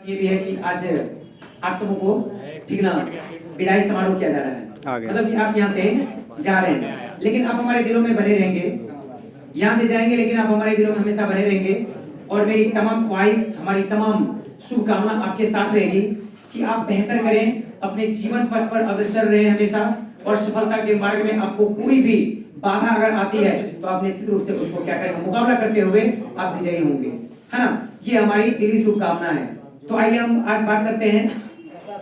ये भी है कि आज आप सबों को ठीक ना विदाई समारोह किया जा रहा है, मतलब कि आप यहाँ से जा रहे हैं लेकिन आप हमारे दिलों में बने रहेंगे। यहाँ से जाएंगे लेकिन आप हमारे दिलों में हमेशा बने रहेंगे और मेरी तमाम ख्वाहिश, हमारी तमाम शुभकामना आपके साथ रहेगी कि आप बेहतर करें, अपने जीवन पथ पर अग्रसर रहें हमेशा और सफलता के मार्ग में आपको कोई भी बाधा अगर आती है तो आप निश्चित रूप से उसको क्या करेंगे, मुकाबला करते हुए आप विजयी होंगे, है ना। ये हमारी दिली शुभकामना है। तो आइए हम आज बात करते हैं,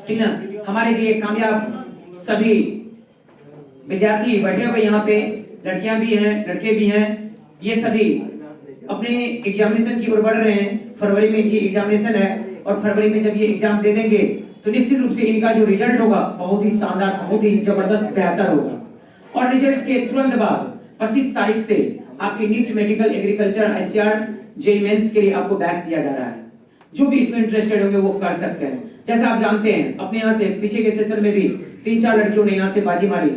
ठीक ना। हमारे जो कामयाब सभी विद्यार्थी बैठे हुए यहाँ पे, लड़कियां भी हैं लड़के भी हैं, ये सभी अपने एग्जामिनेशन की ओर बढ़ रहे हैं। फरवरी में इनकी एग्जामिनेशन है और फरवरी में जब ये एग्जाम दे देंगे तो निश्चित रूप से इनका जो रिजल्ट होगा बहुत ही शानदार, बहुत ही जबरदस्त, बेहतर होगा। और रिजल्ट के तुरंत बाद 25 तारीख से आपके NEET, medical, agriculture, ICR, JEE mains के लिए आपको बैच दिया जा रहा है। जो भी इसमें इंटरेस्टेड होंगे वो कर सकते हैं। जैसे आप जानते हैं अपने यहाँ से पीछे के सेशन में भी 3-4 लड़कियों ने यहाँ से बाजी मारी,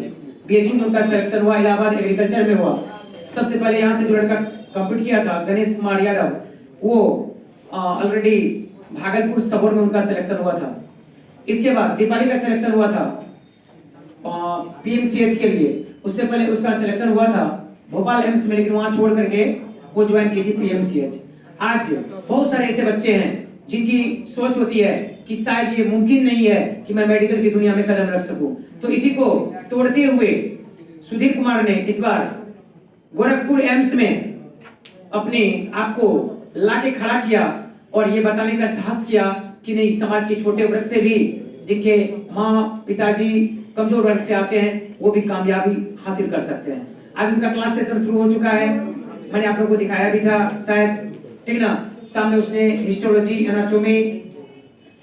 BHU में उनका सिलेक्शन हुआ, इलाहाबाद एग्रीकल्चर में हुआ। सबसे पहले यहाँ से जो लड़का कम्पीट किया था गणेश कुमार यादव, वो ऑलरेडी भागलपुर सबौर में उनका सिलेक्शन हुआ था। इसके बाद दीपाली का सिलेक्शन हुआ था PMCH के लिए, उससे पहले उसका सिलेक्शन हुआ था भोपाल एम्स में, लेकिन वहां छोड़ करके वो ज्वाइन की थी PMCH। आज बहुत सारे ऐसे बच्चे हैं जिनकी सोच होती है कि शायद ये मुमकिन नहीं है कि मैं मेडिकल की दुनिया में कदम रख सकूं, तो इसी को तोड़ते हुए सुधीर कुमार ने इस बार गोरखपुर एम्स में अपने आप को लाके खड़ा किया और ये बताने का साहस किया कि नहीं, समाज के छोटे वर्ग से भी, जिनके माँ पिताजी कमजोर वर्ग से आते हैं, वो भी कामयाबी हासिल कर सकते हैं। आज उनका क्लास सेशन शुरू हो चुका है, मैंने आप लोगों को दिखाया भी था शायद, ठीक ना। सामने उसने हिस्टोलॉजी, एनाटॉमी,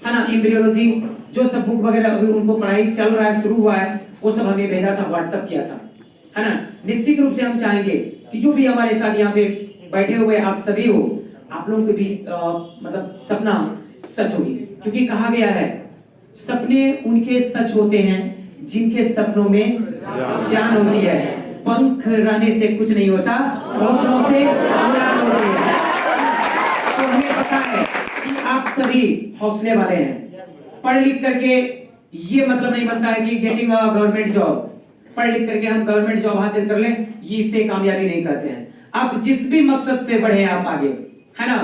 है ना, एम्ब्रियोलॉजी, जो सब बुक वगैरह अभी उनको पढ़ाई चल रहा है, शुरू हुआ है, वो सब हमें भेजा था, व्हाट्सएप किया था, है ना। निश्चित रूप से हम चाहेंगे कि जो भी हमारे साथ यहाँ पे बैठे हुए आप सभी हो, आप लोगों के भी मतलब सपना सच होगी, क्योंकि कहा गया है सपने उनके सच होते हैं जिनके सपनों में जान होती है। पंख रहने से कुछ नहीं होता, हौसलों से उड़ान होती है। तो हमें पता है कि आप सभी हौसले वाले हैं। पढ़ लिख करके ये मतलब नहीं बनता है कि गेटिंग अ गवर्नमेंट जॉब, पढ़ लिख करके हम गवर्नमेंट जॉब हासिल कर लें, ये इससे कामयाबी नहीं कहते हैं। आप जिस भी मकसद से बढ़े आप आगे, है ना,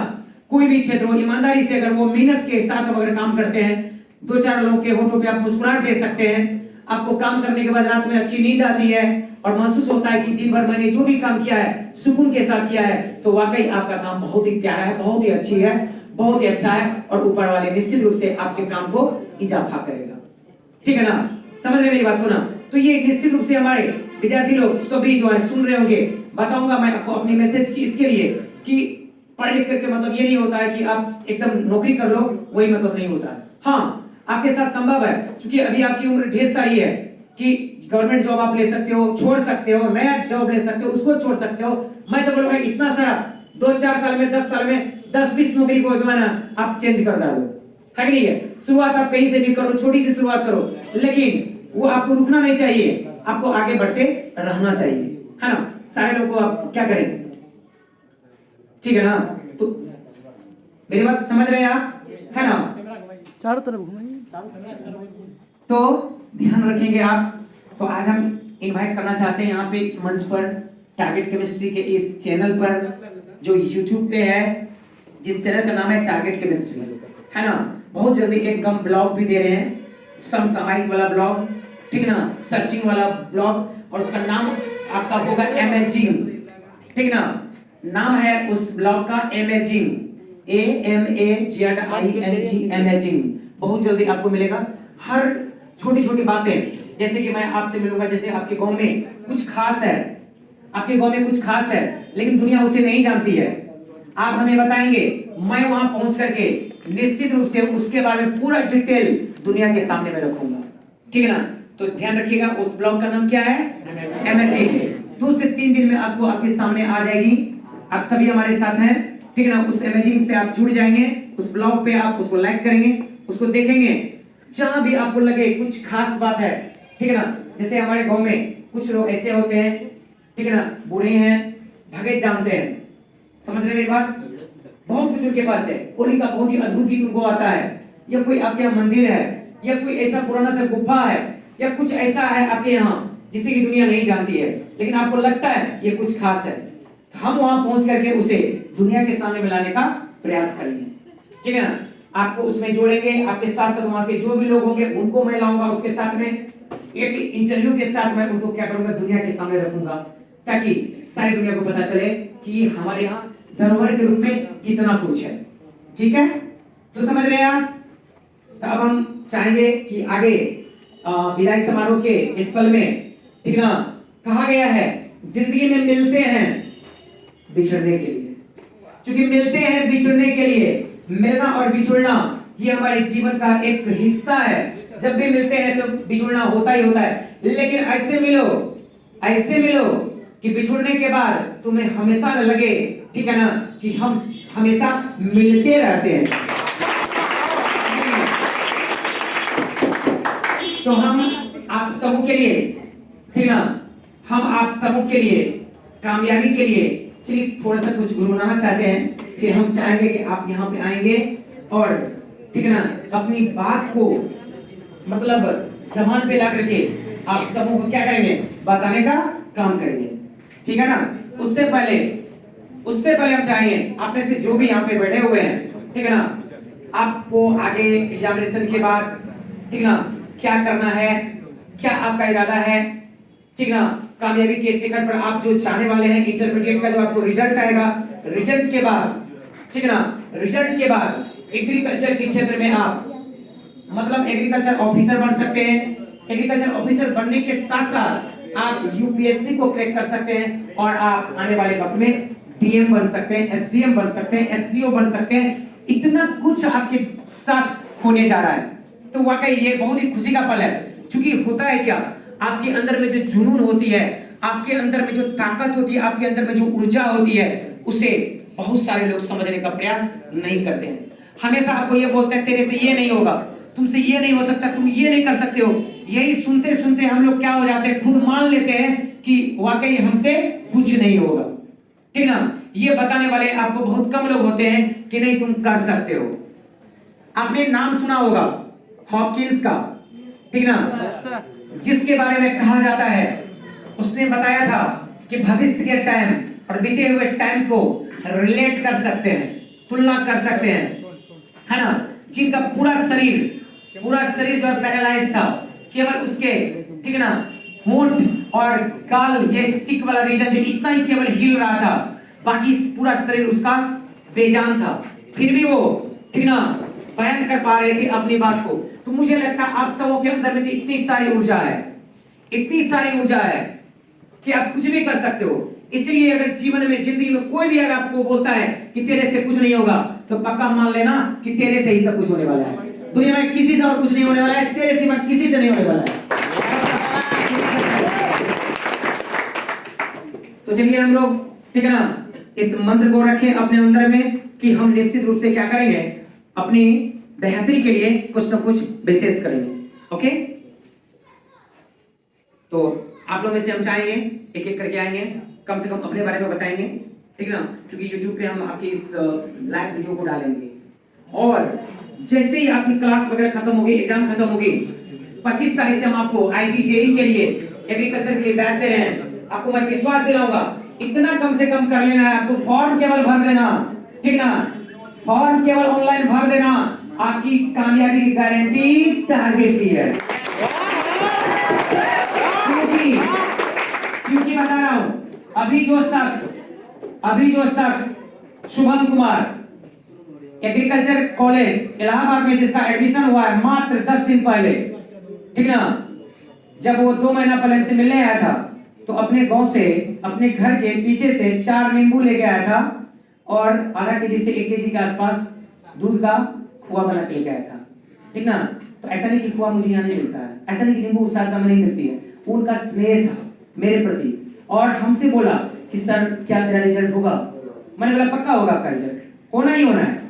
कोई भी क्षेत्र हो, ईमानदारी से अगर वो मेहनत के साथ अगर काम करते हैं, 2-4 लोगों के होठों पे आप मुस्कुराहट दे सकते हैं, आपको काम करने के बाद रात में अच्छी नींद आती है और महसूस होता है कि दिन भर मैंने जो भी काम किया है सुकून के साथ किया है, तो वाकई आपका काम बहुत ही प्यारा है, बहुत ही अच्छी है, बहुत ही अच्छा है और ऊपर वाले निश्चित रूप से आपके काम को इजाफा करेगा। ठीक है ना, समझ रहे मेरी बात को ना। तो ये निश्चित रूप से हमारे विद्यार्थी लोग सभी जो है सुन रहे होंगे। बताऊंगा मैं आपको अपनी मैसेज की इसके लिए कि पढ़ लिख करके मतलब ये नहीं होता है कि आप एकदम नौकरी कर लो, वही मतलब नहीं होता है। हाँ, आपके साथ संभव है, क्योंकि अभी आपकी उम्र ढेर सारी है कि गवर्नमेंट जॉब आप ले सकते हो, छोड़ सकते हो, नया जॉब ले सकते हो, उसको छोड़ सकते हो। मैं तो बोलूंगा इतना सारा 2-4 साल में, 10 साल में 10-20 नौकरी को जो है ना आप चेंज कर डालो, है कि नहीं है। शुरुआत आप कहीं से भी करो, छोटी सी शुरुआत करो, लेकिन वो आपको रुकना नहीं चाहिए, आपको आगे बढ़ते रहना चाहिए, है ना। सारे लोगों को आप क्या करें, ठीक है ना। तो मेरी बात समझ रहे हैं आप, है ना। चारों तरफ घुमाइए, तो ध्यान रखेंगे आप। तो आज हम इनवाइट करना चाहते हैं यहाँ पे इस मंच पर, टारगेट केमिस्ट्री के इस चैनल पर जो YouTube पे है, जिस चैनल का नाम है टारगेट केमिस्ट्री, है ना। बहुत जल्दी एक हम ब्लॉग भी दे रहे हैं, समसामयिक वाला ब्लॉग, ठीक ना, सर्चिंग वाला ब्लॉग, और उसका नाम आपका होगा अमेजिंग, ठीक ना। नाम है उस ब्लॉग का अमेजिंग, AMAZING, अमेजिंग। बहुत जल्दी आपको मिलेगा। हर छोटी छोटी बातें, जैसे कि मैं आपसे मिलूंगा, जैसे आपके गांव में कुछ खास है, आपके गांव में कुछ खास है लेकिन दुनिया उसे नहीं जानती है, आप हमें बताएंगे, मैं वहां पहुंच करके निश्चित रूप से उसके बारे में पूरा डिटेल दुनिया के सामने में रखूंगा, ठीक है ना। तो ध्यान रखिएगा, उस ब्लॉग का नाम क्या है, अमेजिंग। 2 से 3 दिन में आपको आपके सामने आ जाएगी। आप सभी हमारे साथ हैं, ठीक है ना। उस अमेजिंग से आप जुड़ जाएंगे, उस ब्लॉग पे आप उसको लाइक करेंगे, उसको देखेंगे, जहां भी आपको लगे कुछ खास बात है, ठीक है ना। जैसे हमारे गांव में कुछ लोग ऐसे होते हैं, ठीक है ना, बूढ़े हैं, भगत जानते हैं, समझ रहे मेरी बात। बहुत कुछ उनके पास है, होली का बहुत ही अद्भुत गीत उनको आता है, या कोई आपके यहाँ मंदिर है, या कोई ऐसा पुराना सा गुफा है, या कुछ ऐसा है आपके यहाँ जिसे की दुनिया नहीं जानती है, लेकिन आपको लगता है ये कुछ खास है, तो हम वहां पहुंच करके उसे दुनिया के सामने मिलाने का प्रयास करेंगे। ठीक है ना? आपको उसमें जोड़ेंगे, आपके साथ साथ वहां के जो भी लोग होंगे उनको मैं लाऊंगा उसके साथ में, एक इंटरव्यू के साथ मैं उनको क्या करूंगा, दुनिया के सामने रखूंगा, ताकि सारी दुनिया को पता चले कि हमारे यहाँ धरोहर के रूप में कितना कुछ है। ठीक है, तो समझ रहे हैं आप? तो अब हम चाहेंगे कि आगे विदाई समारोह के इस पल में, ठीक ना, कहा गया है जिंदगी में मिलते हैं बिछड़ने के लिए, क्योंकि मिलते हैं बिछड़ने के लिए, मिलना और बिछड़ना ये हमारे जीवन का एक हिस्सा है। जब भी मिलते हैं तो बिछड़ना होता ही होता है, लेकिन ऐसे मिलो कि बिछड़ने के बाद तुम्हें हमेशा न लगे, ठीक है ना, कि हम हमेशा मिलते रहते हैं। तो हम आप सबों के लिए, ठीक ना, हम आप सबों के लिए कामयाबी के लिए चलिए थोड़ा सा कुछ गुनगुनाना चाहते हैं, फिर हम चाहेंगे कि आप यहाँ पे आएंगे और, ठीक है ना, अपनी बात को मतलब जबान पे ला करके आप सबों को क्या करेंगे, बताने का काम करेंगे। ठीक है ना? उससे पहले हम चाहेंगे आप में से जो भी यहाँ पे बैठे हुए हैं, ठीक है ना, आपको आगे एग्जामिनेशन के बाद, ठीक ना, क्या करना है, क्या आपका इरादा है, ठीक ना, कामयाबी के शिखर पर आप जो चाहने वाले हैं, इंटरमीडिएट का जो आपको रिजल्ट आएगा, रिजल्ट के बाद, ठीक ना, रिजल्ट के बाद एग्रीकल्चर के क्षेत्र में आप मतलब एग्रीकल्चर ऑफिसर बन सकते हैं। एग्रीकल्चर ऑफिसर बनने के साथ साथ आप यूपीएससी को क्रैक कर सकते हैं और आप आने वाले वक्त में डीएम बन सकते हैं, एसडीएम बन सकते हैं, एसडीओ बन सकते हैं। इतना कुछ आपके साथ होने जा रहा है, तो वाकई ये बहुत ही खुशी का पल है। क्योंकि होता है क्या, आपके अंदर में जो जुनून होती है, आपके अंदर में जो ताकत होती है, आपके अंदर में जो ऊर्जा होती है, उसे बहुत सारे लोग समझने का प्रयास नहीं करते हैं। हमेशा आपको ये बोलते हैं तेरे से ये नहीं होगा, तुमसे ये नहीं हो सकता, तुम ये नहीं कर सकते हो। यही सुनते सुनते हम लोग क्या हो जाते हैं, खुद मान लेते हैं कि वाकई हमसे कुछ नहीं होगा। ठीक ना? ये बताने वाले आपको बहुत कम लोग होते हैं कि नहीं तुम कर सकते हो। आपने नाम सुना होगा हॉपकिंस का, ठीक ना, जिसके बारे में कहा जाता है, उसने बताया था कि भविष्य के टाइम और बीते हुए टाइम को रिलेट कर सकते हैं, तुलना कर सकते हैं, है ना। जिनका पूरा शरीर जो पैरालाइज था, केवल उसके, ठीक ना, होंठ और गाल, ये चिक वाला रीजन जो इतना ही केवल हिल रहा था, बाकी पूरा शरीर उसका बेजान था, फिर भी वो, ठीक ना, बयान कर पा रहे थे अपनी बात को। तो मुझे लगता है आप सबों के अंदर में इतनी सारी ऊर्जा है कि आप कुछ भी कर सकते हो। इसलिए अगर जीवन में, जिंदगी में कोई भी अगर आपको बोलता है कि तेरे से कुछ नहीं होगा, तो पक्का मान लेना कि तेरे से ही सब कुछ होने वाला है। दुनिया में किसी से और कुछ नहीं होने वाला है, तेरे सिवा किसी से नहीं होने वाला है। तो चलिए हम लोग, ठीक है ना, इस मंत्र को रखें अपने अंदर में कि हम निश्चित रूप से क्या करेंगे, अपनी बेहतरी के लिए कुछ ना कुछ विशेष करेंगे। ओके, तो आप लोग में से हम चाहेंगे एक एक करके आएंगे, कम से कम अपने बारे में बताएंगे, ठीक है ना, क्योंकि YouTube पे हम आपकी इस लाइव वीडियो को डालेंगे। और जैसे ही आपकी क्लास वगैरह खत्म होगी, एग्जाम खत्म होगी, 25 तारीख से हम आपको आईटी जेई के लिए, एग्रीकल्चर के लिए बैच दे रहे हैं। आपको मैं विश्वास दिलाऊंगा, इतना कम से कम कर लेना है, आपको फॉर्म केवल भर देना, ठीक ना, फॉर्म केवल ऑनलाइन भर देना, आपकी कामयाबी की गारंटी टारगेट की है। क्योंकि बता रहा हूं, अभी जो शख्स शुभम कुमार एग्रीकल्चर कॉलेज इलाहाबाद में जिसका एडमिशन हुआ है मात्र 10 दिन पहले, ठीक ना, जब वो 2 महीना पहले से मिलने आया था, तो अपने गांव से, अपने घर के पीछे से 4 नींबू लेके आया था और आधा केजी से 1 केजी के आसपास दूध का खोआ बना के लेके आया था, ठीक ना। तो ऐसा नहीं कि खोआ मुझे यहाँ नहीं मिलता है, ऐसा नहीं कि नींबू उस साल नहीं मिलती है, उनका स्नेह था मेरे प्रति। और हमसे बोला कि सर क्या मेरा रिजल्ट होगा? मैंने बोला पक्का होगा आपका रिजल्ट, होना ही होना है,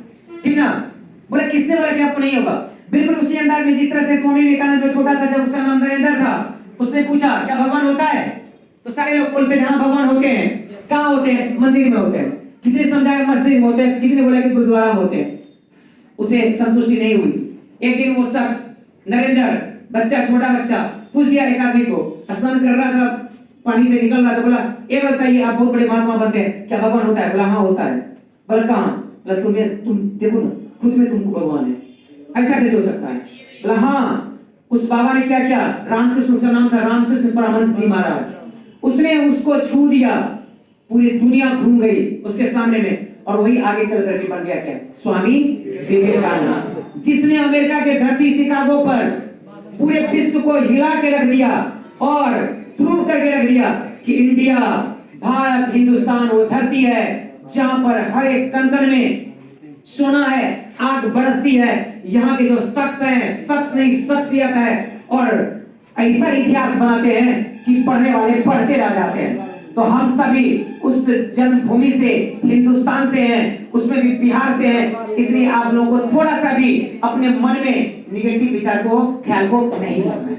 ठीक ना। बोला किसने बोला कि आपको नहीं होगा? बिल्कुल उसी अंदाज में जिस तरह से स्वामी विवेकानंद जो छोटा था, जब उसका नाम नरेंद्र था, उसने पूछा क्या भगवान होता है? तो सारे लोग बोलते थे हाँ भगवान होते हैं। कहाँ होते हैं? मंदिर में होते हैं। किसी ने समझाया मस्जिद में होते हैं, किसी ने बोला कि गुरुद्वारा में होते हैं। उसे संतुष्टि नहीं हुई, एक दिन वो शख्स नरेंद्र, बच्चा, छोटा बच्चा, पूछ दिया एक आदमी को, स्नान कर रहा था, पानी से निकल रहा था, बोला ये बताइए आप बहुत बड़े महात्मा बनते हैं, क्या भगवान होता है? बोला हाँ होता है। बोला कहाँ? बोला तुम देखो ना, खुद में तुमको भगवान है, ऐसा कैसे हो सकता है? बोला हाँ, उस बाबा ने क्या किया, रामकृष्ण उसका नाम था, रामकृष्ण परमहंस जी महाराज, उसने उसको छू दिया, पूरी दुनिया घूम गई उसके सामने में, और वही आगे चल करके बन गया क्या? स्वामी विवेकानंद, जिसने अमेरिका के धरती शिकागो पर पूरे विश्व को हिला के रख दिया और प्रूव करके रख दिया कि इंडिया, भारत, हिंदुस्तान वो धरती है जहां पर हर एक कण-कण में सोना है, आग बरसती है। यहाँ के जो शख्स हैं, शख्स नहीं शख्सियत है, और ऐसा इतिहास बनाते हैं कि पढ़ने वाले पढ़ते रह जाते हैं। तो हम सभी उस जन्मभूमि से, हिंदुस्तान से हैं, उसमें भी बिहार से हैं, इसलिए आप लोगों को थोड़ा सा भी अपने मन में निगेटिव विचार को, ख्याल को नहीं रखना है,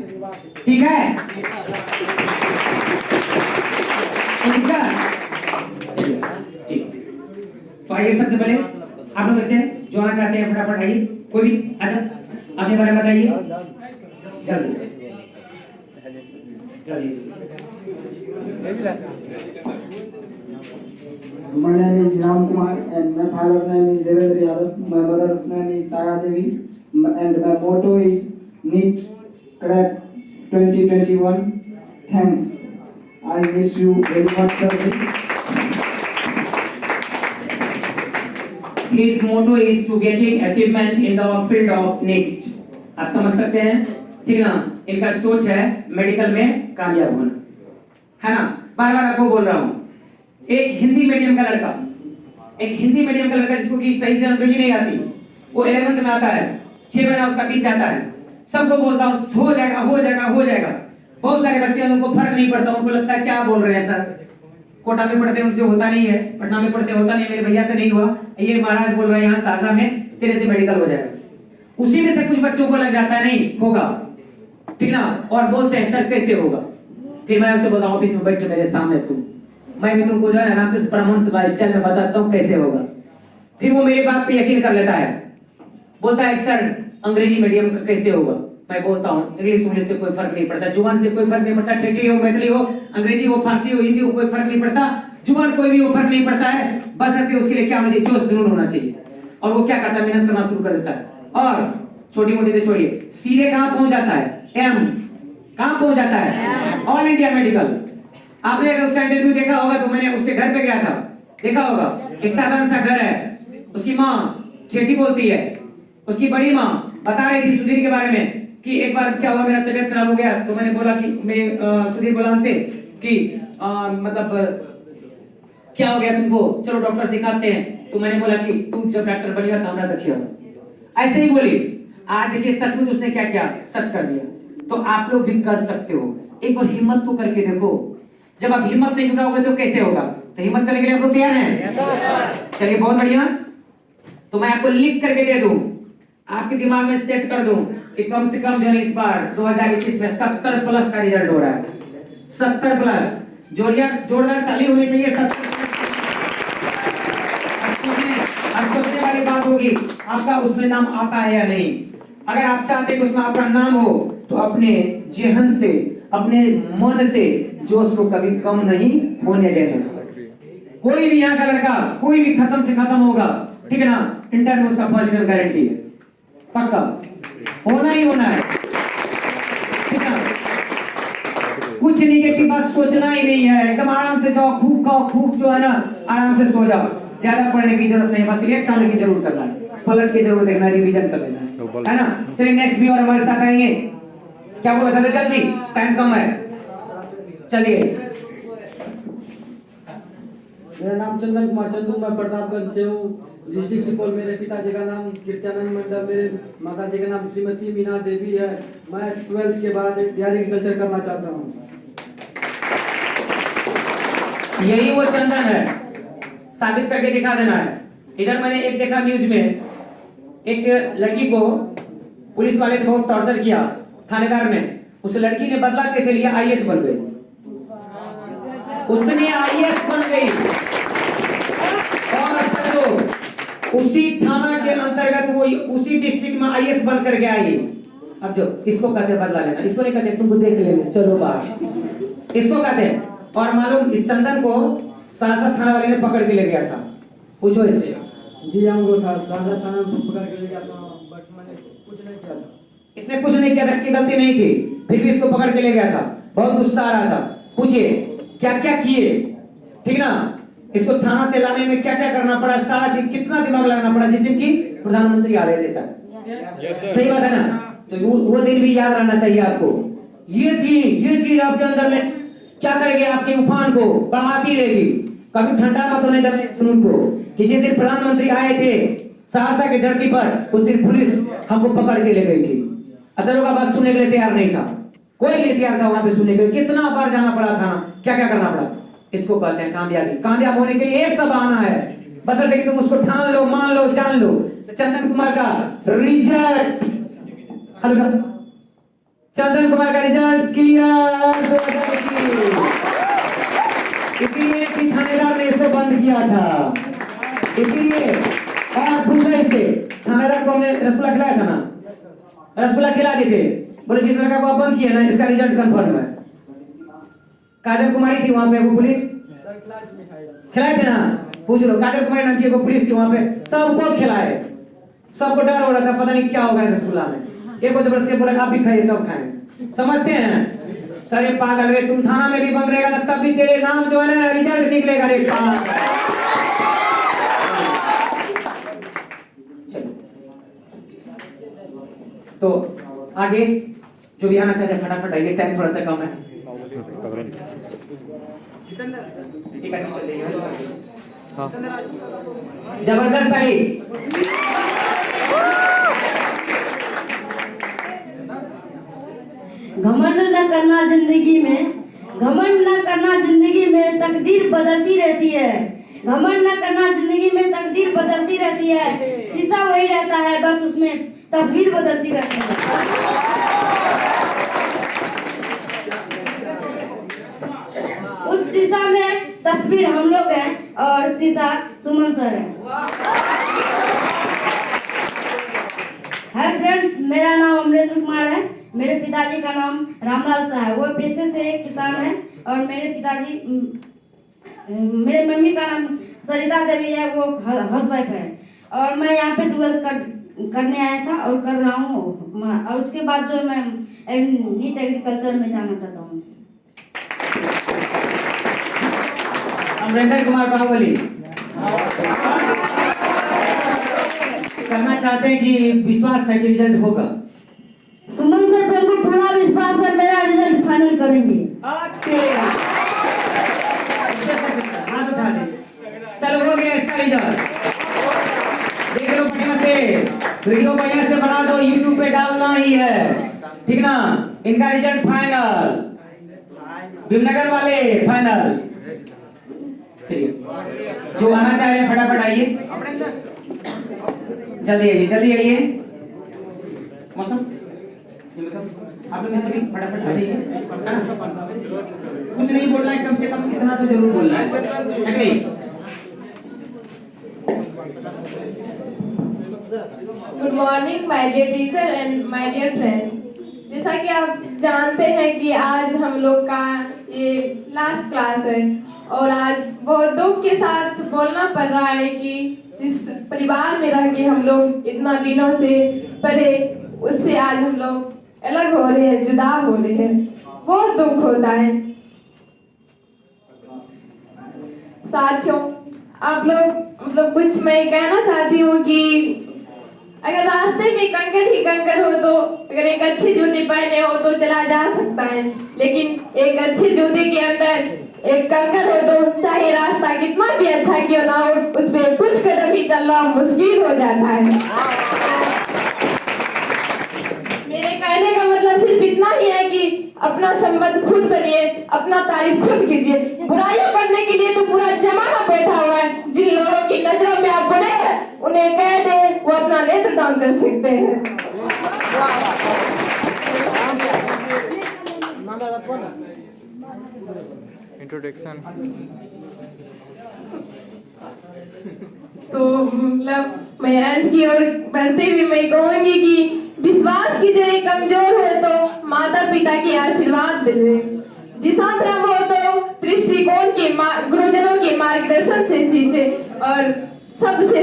ठीक है? ठीक। तो आइए सबसे पहले आप लोग से जो आना चाहते हैं फटाफट आइए, कोई भी अच्छा अपने बारे में बताइए जल्दी जल्दी। My name is Ram Kumar and my father's name is Devendra Yadav. My mother's name is Tara Devi and my motto is NEET Crack 2021. Thanks. I miss you very much, sir. His motto is to getting achievement in the field of NEET. आप समझ सकते हैं, ठीक ना? इनका सोच है medical में कामयाब होना, है ना? बार बार आपको बोल रहा हूँ, एक हिंदी मीडियम का लड़का जिसको कि सही से अंग्रेजी नहीं आती, वो 11th में आता है, 6 महीना उसका बीत जाता है, सबको बोलता हूँ हो जाएगा हो जाएगा हो जाएगा। बहुत सारे बच्चे हैं उनको फर्क नहीं पड़ता, उनको लगता है क्या बोल रहे हैं सर, कोटा में पढ़ते हैं उनसे होता नहीं है, पटना में पढ़ते होता नहीं है, मेरे भैया से नहीं हुआ, ये महाराज बोल रहे हैं यहाँ साजा में तेरे से मेडिकल हो जाएगा। उसी में से कुछ बच्चों को लग जाता है नहीं होगा, ठीक ना? और बोलते हैं सर कैसे होगा? फिर मैं उससे बोलता हूँ ऑफिस में बैठ मेरे सामने तू, मैं भी तुमको जो है ना कुछ परमहंस स्टाइल में बताता हूँ कैसे होगा। फिर वो मेरी बात पे यकीन कर लेता है, बोलता है सर अंग्रेजी मीडियम का कैसे होगा? मैं बोलता हूँ इंग्लिश से कोई फर्क नहीं पड़ता, जुबान से कोई फर्क नहीं पड़ता, ठेठी हो, मैथिली हो, अंग्रेजी हो, फारसी हो, हिंदी हो, कोई फर्क नहीं पड़ता, जुबान कोई भी हो, फर्क नहीं पड़ता है, बस उसके लिए क्या होना चाहिए? जोश जुनून होना चाहिए। और वो क्या करता है? मेहनत करना शुरू कर देता है, और छोटी मोटी तो छोड़िए, सीधे कहाँ पहुंच जाता है? एम्स। कहाँ पहुंच जाता है? All India medical. आपने अगर उसका इंटरव्यू देखा होगा तो मैंने उसके घर पे गया था, देखा होगा, एक साधारण सा घर है, उसकी माँ ठेठी बोलती है, उसकी बड़ी माँ बता रही थी सुधीर के बारे में कि एक बार क्या हुआ, मेरा तबीयत खराब हो गया, तो मैंने बोला कि मेरे सुधीर बोला हमसे कि मतलब क्या हो गया तुमको, चलो डॉक्टर से दिखाते हैं। तो मैंने बोला कि तू जब डॉक्टर बनिया तो हमरा देखियो, ऐसे ही बोली। आज देखिए सचमुच उसने क्या किया, सच कर दिया। तो आप लोग भी कर सकते हो, एक बार हिम्मत तो करके देखो। जब आप हिम्मत नहीं जुटाओगे तो कैसे होगा? तो हिम्मत करने के लिए आपको तैयार हैं? चलिए बहुत बढ़िया। तो मैं आपको लिख करके दे दूं, आपके दिमाग में सेट कर दूं कि कम से कम जो है इस बार 2021 में 70+ का रिजल्ट हो रहा है। 70+, जोरदार ताली होनी चाहिए। 70+। अब सबसे बड़ी बात होगी आपका उसमें नाम आता है या नहीं। अगर आप चाहते हैं कि उसमें आपका नाम हो तो अपने जहन से, अपने मन से जोश को कभी कम नहीं होने देना। कोई भी यहाँ का लड़का कोई भी खत्म से खत्म होगा, ठीक है ना? इंटर में उसका फर्स्ट डिवीजन गारंटी है, पक्का होना ही होना है, ठीक है? कुछ निगेटिव बात सोचना ही नहीं है, एकदम आराम से जाओ, खूब खाओ, खूब जो है ना आराम से सो जाओ। ज्यादा पढ़ने की जरूरत नहीं, बस एक काम की जरूर करना है, पलट के जरूर देखना, रिवीजन कर लेना है ना? चलिए नेक्स्ट भी और हमारे साथ आएंगे। क्या बोला चाहते? जल्दी, टाइम कम है, चलिए। मेरा नाम चंदन कुमार चंदू, मैं प्रतापगंज से हूँ, डिस्ट्रिक्ट सुपौल। मेरे पिताजी का नाम कीर्त्यानंद मंडल, मेरे माताजी का नाम श्रीमती मीना देवी है। मैं 12th के बाद बिहार एग्रीकल्चर करना चाहता हूँ। यही वो चंदन है, साबित करके दिखा देना है। इधर मैंने एक देखा न्यूज में, एक लड़की को पुलिस वाले ने बहुत टॉर्चर किया, थानेदार ने। उस लड़की ने बदला कैसे लिया? आईएएस बन गई, उसने आईएएस बन गई। और समझो उसी थाना के अंतर्गत वो उसी डिस्ट्रिक्ट में आईएएस बन कर गया ये। अब जो इसको कहते हैं बदला लेना, इसको नहीं कहते तुमको देख लेंगे चलो बाहर, इसको कहते हैं। और मालूम इस चंदन को सासा थाना वाले ने पकड़ के ले गया था, पूछो इससे। जी हमको था सासा थाना में पकड़ के ले गया था, बट मैंने कुछ नहीं किया था। इसने कुछ नहीं किया था, इसकी गलती नहीं थी, फिर भी इसको पकड़ के ले गया था, बहुत गुस्सा आ रहा था। पूछिए क्या क्या किए, ठीक ना, इसको थाना से लाने में क्या क्या करना पड़ा, सारा चीज कितना दिमाग लगाना पड़ा, जिस दिन की प्रधानमंत्री आ रहे थे सर। सही बात है ना, तो वो दिन भी याद रहना चाहिए आपको। ये चीज आपके अंदर में क्या करेगी, आपके उफान को बढ़ाती रहेगी। कभी ठंडा मत होने देना जुनून को, कि जिस दिन प्रधानमंत्री आए थे सहरसा की धरती पर, उस दिन पुलिस हमको पकड़ के ले गई थी। दरोगा बात सुनने के लिए तैयार नहीं था, कोई नहीं तैयार था वहां पे सुनने के लिए। कितना बार जाना पड़ा था ना, क्या क्या करना पड़ा। इसको कहते हैं कामयाबी। कामयाब होने के लिए एक सब आना है, बस देखिए तुम उसको ठान लो, मान लो, जान लो। तो चंदन कुमार का रिजल्ट, हेलो चंदन कुमार का रिजल्ट क्लियर। इसीलिए कि थानेदार ने इसको बंद किया था, इसीलिए। और पूछो इससे, थानेदार को हमने रसगुल्ला खिलाया था ना, रसगुल्ला खिला दिए थे, बोले जिस लड़का को आप बंद किए ना इसका रिजल्ट कंफर्म है। काजल कुमारी थी वहां पे, वो पुलिस खिलाए थे ना, पूछ लो। काजल कुमारी नाम की वो पुलिस थी वहां पे, सबको खिलाए, सबको डर हो रहा था पता नहीं क्या होगा रसगुल्ला में। एक को जबरदस्ती बोला आप भी खाइए तब खाएं, समझते हैं। सारे पागल रे, तुम थाना में भी बंद रहेगा ना तब भी तेरे नाम जो है ना रिजल्ट निकलेगा रे। तो आगे जो भी आना चाहते फटाफट आइए, टाइम थोड़ा सा कम है। जबरदस्त ताली। घमंड न करना जिंदगी में, घमंड न करना जिंदगी में, तकदीर बदलती रहती है। घमंड न करना जिंदगी में, तकदीर बदलती रहती है। शीशा वही रहता है, बस उसमें तस्वीर बदलती रहती है। उस शीशा में तस्वीर हम लोग हैं और शीशा सुमन सर है। हाय फ्रेंड्स, मेरा नाम अमरेंद्र कुमार है। मेरे पिताजी का नाम रामलाल शाह है, वो पेशे से एक किसान है। और मेरे मम्मी का नाम सरिता देवी है, वो हाउसवाइफ है। और मैं यहाँ पे 12th करने आया था और कर रहा हूँ। और उसके बाद जो मैं नीट एग्रीकल्चर में जाना चाहता हूँ। अमरेंद्र कुमार बाहुबली करना चाहते हैं कि विश्वास है कि रिजल्ट होगा। सुमन सर पे हमको पूरा विश्वास है, मेरा रिजल्ट फाइनल करेंगे। हाथ उठा दे, चलो हो गया इसका रिजल्ट। देख लो बढ़िया से, वीडियो बढ़िया से बना दो, यूट्यूब पे डालना ही है, ठीक ना। इनका रिजल्ट फाइनल, भीमनगर वाले फाइनल। चलिए जो आना चाह रहे हैं फटाफट आइए, जल्दी आइए, जल्दी आइए। मौसम आप लोग सभी फटाफट आ जाइए, कुछ नहीं बोलना है, कम से कम इतना तो जरूर बोलना है। Good morning my dear teacher and my dear friend. जैसा कि आप जानते हैं कि आज हम लोग का ये लास्ट क्लास है और आज बहुत दुख के साथ बोलना पड़ रहा है कि जिस परिवार में रह के हम लोग इतना दिनों से पढ़े, उससे आज हम लोग अलग हो रहे हैं, जुदा हो रहे हैं। बहुत दुख होता है। साथियों, आप लोग कुछ मैं कहना चाहती हूँ कि अगर रास्ते में कंकर ही कंकर हो तो अगर एक अच्छे जूते पहने हो तो चला जा सकता है, लेकिन एक अच्छे जूते के अंदर एक कंकर हो तो चाहे रास्ता कितना भी अच्छा क्यों ना हो, उस पे कुछ कदम ही चलना मुश्किल हो जाता है। मेरे कहने का मतलब सिर्फ इतना ही है कि अपना संबंध खुद बनिए, अपना तारीफ खुद कीजिए। बुराइयां करने के लिए तो पूरा जमाना बैठा हुआ है। जिन लोगों की नजरों में आप बुरे हैं उन्हें कह दे, वो अपना नेत्रदान कर सकते हैं। इंट्रोडक्शन तो मतलब मैं अंत की ओर बढ़ते हुए मैं कहूंगी कि विश्वास की जड़ें कमजोर हो तो माता पिता के आशीर्वाद ले, दिशा भ्रम हो तो दृष्टिकोण के गुरुजनों के मार्गदर्शन से सीखे और सबसे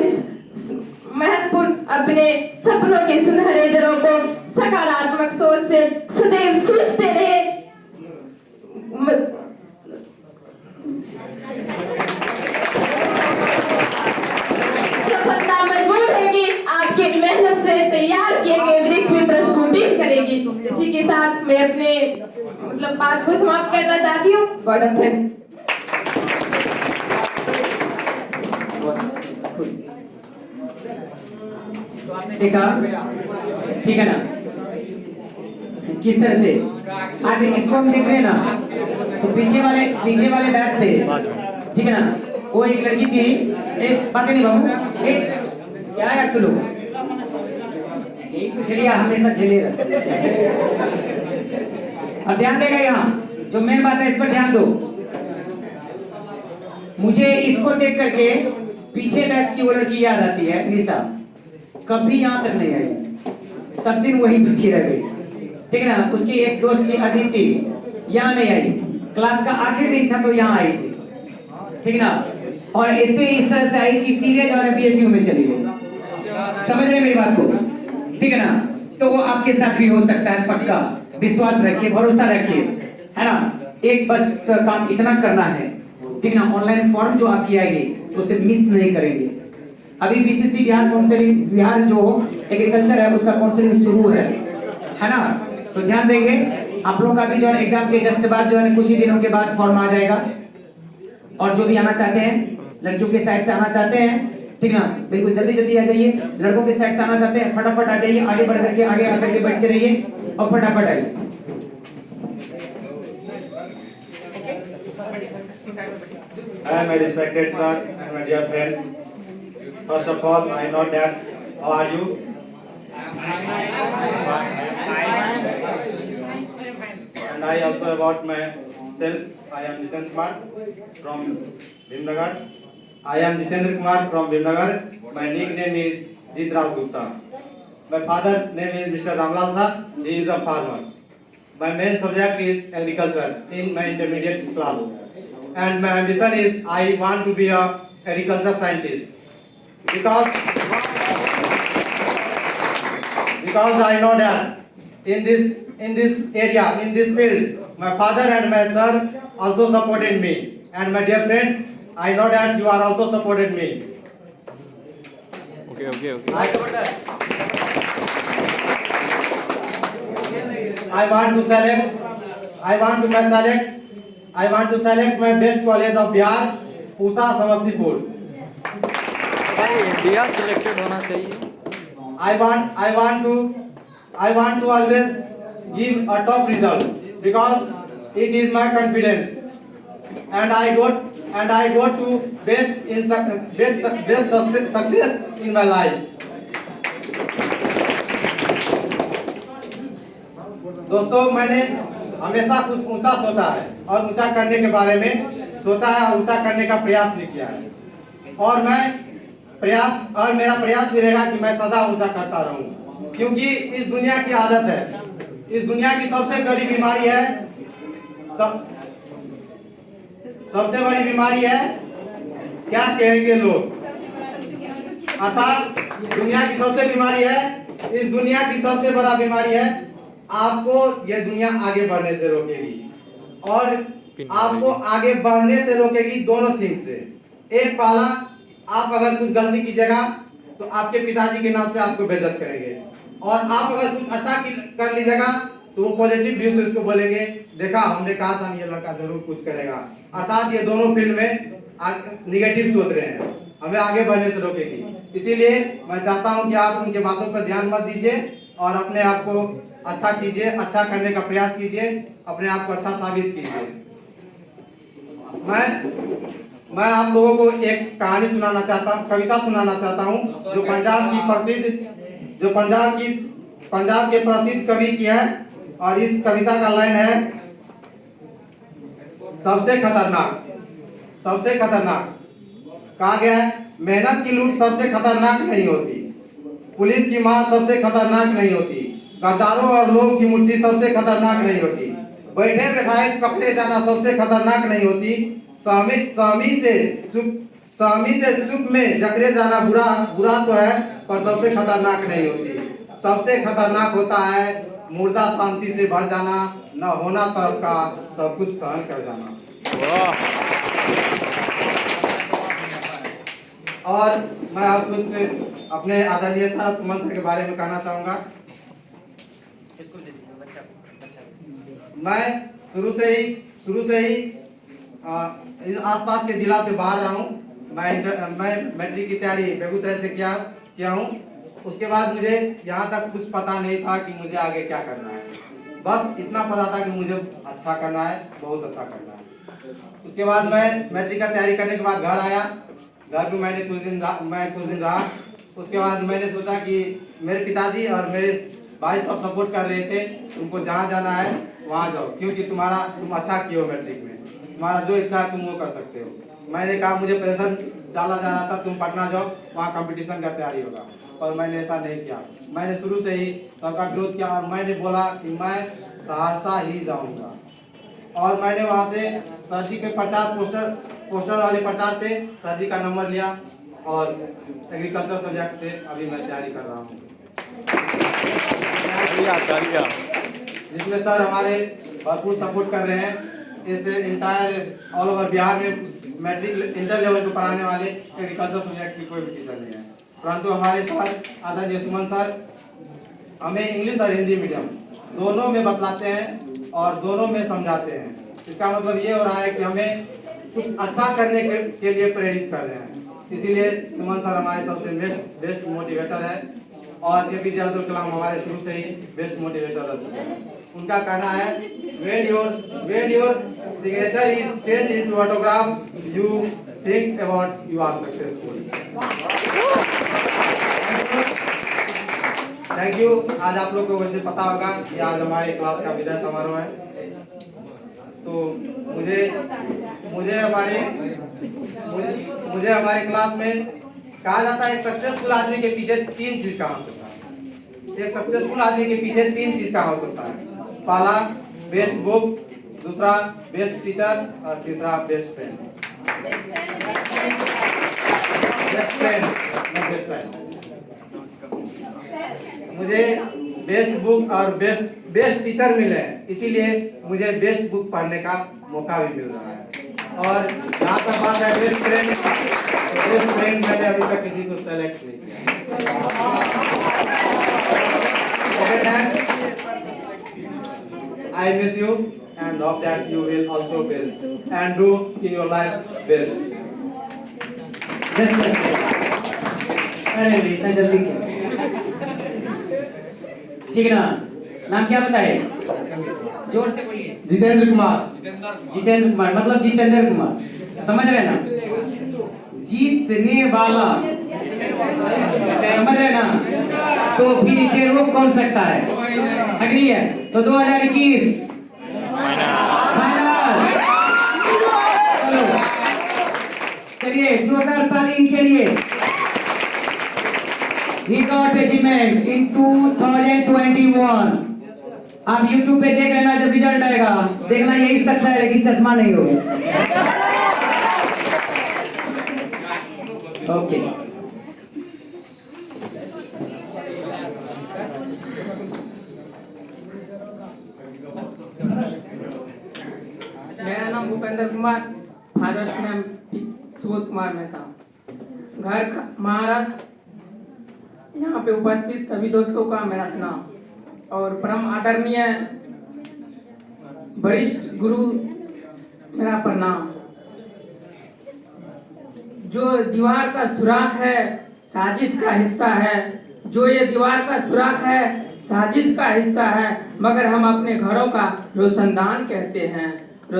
महत्वपूर्ण अपने सपनों के सुनहरे दरों को सकारात्मक सोच से सदैव सींचते रहे। सफलता मजबूर होगी, आपके मेहनत से तैयार किए गए वृक्ष में प्रस्फुटित करेगी। इसी के साथ मैं अपने बात को समाप्त करना चाहती हूँ। God of thanks. तो आपने देखा, ठीक है ना, किस तरह से आज इसको हम देख रहे हैं ना, तो पीछे वाले बैच से, ठीक है ना, वो एक लड़की थी, एक बात नहीं बाबू, एक क्या यार तू लोग यही तो झेलिया हमेशा झेले रहते। अब ध्यान देगा, यहाँ जो मेन बात है इस पर ध्यान दो। मुझे इसको देख करके पीछे बैच की वो लड़की याद आती है, निशा, कभी यहाँ तक नहीं आई, सब दिन वही पीछे रह गई, ठीक है ना। उसकी एक दोस्त थी अदिति, यहाँ नहीं आई, क्लास का आखिरी दिन था तो यहाँ आई थी, ठीक है ना। और ऐसे इस तरह से आई कि सीधे जो है बीएचयू में चली गई। समझ रहे मेरी बात को, ठीक है ना। तो वो आपके साथ भी हो सकता है, पक्का विश्वास रखिए, भरोसा रखिए, है ना। एक बस काम इतना करना है, ठीक है ना। ऑनलाइन फॉर्म जो आपकी आएगी उसे मिस नहीं करेंगे। अभी बीसीसी बिहार काउंसलिंग, बिहार जो एग्रीकल्चर है उसका काउंसलिंग शुरू है ना। तो ध्यान देंगे आप लोग का भी जो है एग्जाम के जस्ट बाद जो है कुछ ही दिनों के बाद फॉर्म आ जाएगा। और जो भी आना चाहते हैं, लड़कियों के साइड से आना चाहते हैं, ठीक है ना, बिल्कुल जल्दी जल्दी आ जाइए। लड़कों के साइड से आना चाहते हैं फटाफट आ जाइए, आगे बढ़ करके आगे आकर के बैठ के रहिए और फटाफट आइए। Hi, my respected sir and my dear friends. First of all, I know that. How are you? And I also about myself. I am Jitendra Kumar from Bhimnagar. I am Jitendra Kumar from Bhimnagar. My nickname is Jitraj Gupta. My father name is Mr. Ramlal sir. He is a farmer. My main subject is agriculture in my intermediate class. And my ambition is I want to be a agriculture scientist because I know that in this area, in this field, my father and my son also supported me, and my dear friends, I know that you are also supported me. Okay. I want to select my best college of Bihar, Pusa, Samastipur. India selected होना चाहिए। I want to always give a top result because it is my confidence, and I got to best success in my life. दोस्तों, मैंने हमेशा कुछ ऊंचा सोचा है और ऊंचा करने के बारे में सोचा है और ऊंचा करने का प्रयास भी किया है, और मेरा प्रयास भी रहेगा कि मैं सदा ऊंचा करता रहूं, क्योंकि इस दुनिया की आदत है। इस दुनिया की सबसे बड़ी बीमारी है क्या कहेंगे लोग, अर्थात दुनिया की सबसे बीमारी है, इस दुनिया की सबसे बड़ा बीमारी है आपको ये दुनिया आगे बढ़ने से रोकेगी, और आपको आगे बढ़ने से रोकेगी दोनों थिंग्स से। एक पहला, आप अगर कुछ गलती कीजिएगा तो आपके पिताजी के नाम से आपको बेइज्जत करेंगे, और आप अगर कुछ अच्छा कर लीजिएगा तो वो पॉजिटिव व्यू से इसको बोलेंगे, देखा हमने कहा था ये लड़का जरूर कुछ करेगा। अर्थात ये दोनों फील्ड में निगेटिव सोच रहे हैं, हमें आगे बढ़ने से रोकेगी। इसीलिए मैं चाहता हूं कि आप उनके बातों पर ध्यान मत दीजिए और अपने आप को अच्छा कीजिए, अच्छा करने का प्रयास कीजिए, अपने आप को अच्छा साबित कीजिए। मैं आप लोगों को एक कहानी सुनाना चाहता हूँ, कविता सुनाना चाहता हूँ, जो पंजाब के प्रसिद्ध कवि की है, और इस कविता का लाइन है, सबसे खतरनाक कहा गया है मेहनत की लूट सबसे खतरनाक नहीं होती, पुलिस की मार सबसे खतरनाक नहीं होती, गद्दारों और लोगों की मुट्ठी सबसे खतरनाक नहीं होती, बैठे बैठाए पकड़े जाना सबसे खतरनाक नहीं होती, सहमी से चुप में जकड़े जाना बुरा तो है पर सबसे खतरनाक नहीं होती। सबसे खतरनाक होता है मुर्दा शांति से भर जाना, न होना तरफ का सब कुछ सहन कर जाना। और मैं आप कुछ अपने आदरणीय सर सुमन सर के बारे में कहना चाहूँगा। मैं शुरू से ही इस आसपास के जिला से बाहर रहा हूँ। मैं मैट्रिक की तैयारी बेगूसराय से किया हूँ। उसके बाद मुझे यहाँ तक कुछ पता नहीं था कि मुझे आगे क्या करना है, बस इतना पता था कि मुझे अच्छा करना है, बहुत अच्छा करना है। उसके बाद मैं मैट्रिक का तैयारी करने के बाद घर आया। घर में मैंने कुछ दिन रहा। उसके बाद मैंने सोचा कि मेरे पिताजी और मेरे भाई सब सपोर्ट कर रहे थे, तुमको जहाँ जाना है वहाँ जाओ, क्योंकि तुम अच्छा किए हो मैट्रिक में, तुम्हारा जो इच्छा है तुम वो कर सकते हो। मैंने कहा मुझे प्रेशर डाला जा रहा था तुम पटना जाओ, वहाँ कंपटीशन का तैयारी होगा, पर मैंने ऐसा नहीं किया। मैंने शुरू से ही सबका विरोध किया और मैंने बोला कि मैं सहरसा ही जाऊँगा। और मैंने वहाँ से सर जी के पोस्टर वाले प्रचार से सर जी का नंबर लिया और एग्रीकल्चर सब्जेक्ट से अभी मैं तैयारी कर रहा हूँ, जिसमें सर हमारे भरपूर सपोर्ट कर रहे हैं। इस इंटायर ऑल ओवर बिहार में मैट्रिक इंटर लेवल को पढ़ाने वाले एग्रीकल्चर सब्जेक्ट की कोई भी टीचर नहीं है, परंतु हमारे सर आदरणीय सुमन सर हमें इंग्लिश और हिंदी मीडियम दोनों में बतलाते हैं और दोनों में समझाते हैं। इसका मतलब ये हो रहा है कि हमें कुछ अच्छा करने के लिए प्रेरित कर रहे हैं। इसीलिए सुमन सर हमारे सबसे बेस्ट मोटिवेटर है और एपीजे अब्दुल कलाम हमारे शुरू से ही बेस्ट मोटिवेटर रहते हैं। उनका कहना है when your signature is changed into autograph, you think about you are successful. Thank you. आज आप लोग को वैसे पता होगा कि आज हमारे क्लास का विदाई समारोह है, तो मुझे हमारे क्लास में कहा जाता है एक सक्सेसफुल आदमी के पीछे 3 चीज का हाथ होता है। एक सक्सेसफुल आदमी के पीछे 3 चीज का हाथ होता है। पहला बेस्ट बुक, दूसरा बेस्ट टीचर और तीसरा बेस्ट फ्रेंड। मुझे बेस्ट बुक और बेस्ट टीचर मिले, इसीलिए मुझे बेस्ट बुक पढ़ने का मौका भी मिल रहा है। और यहाँ तक बात है बेस्ट फ्रेंड मैंने अभी तक किसी को सेलेक्ट नहीं किया। I miss you and hope that you will also best and do in your life best. अरे इतना जल्दी क्या? ठीक है ना? नाम क्या बताए? जोर से बोलिए। जितेंद्र कुमार मतलब जितेंद्र कुमार, समझ रहे ना? जीतने वाला, समझ रहे ना? तो फिर इसे रोक कौन सकता है? अग्री है तो 2021 फाइनल। चलिए जोरदार ताली इनके लिए। He got achievement in 2021। आप YouTube पे देख लेना, जब रिजल्ट आएगा देखना यही शख्स है, लेकिन चश्मा नहीं होगा। ओके मेरा नाम भूपेंद्र कुमार, फादर्स नेम सुबोध कुमार मेहता, घर महाराष्ट्र। यहाँ पे उपस्थित सभी दोस्तों का मेरा सलाम और परम आदरणीय वरिष्ठ गुरु मेरा प्रणाम। जो दीवार का सुराख है साजिश का हिस्सा है, जो ये दीवार का सुराख है साजिश का हिस्सा है, मगर हम अपने घरों का रोशनदान कहते हैं। और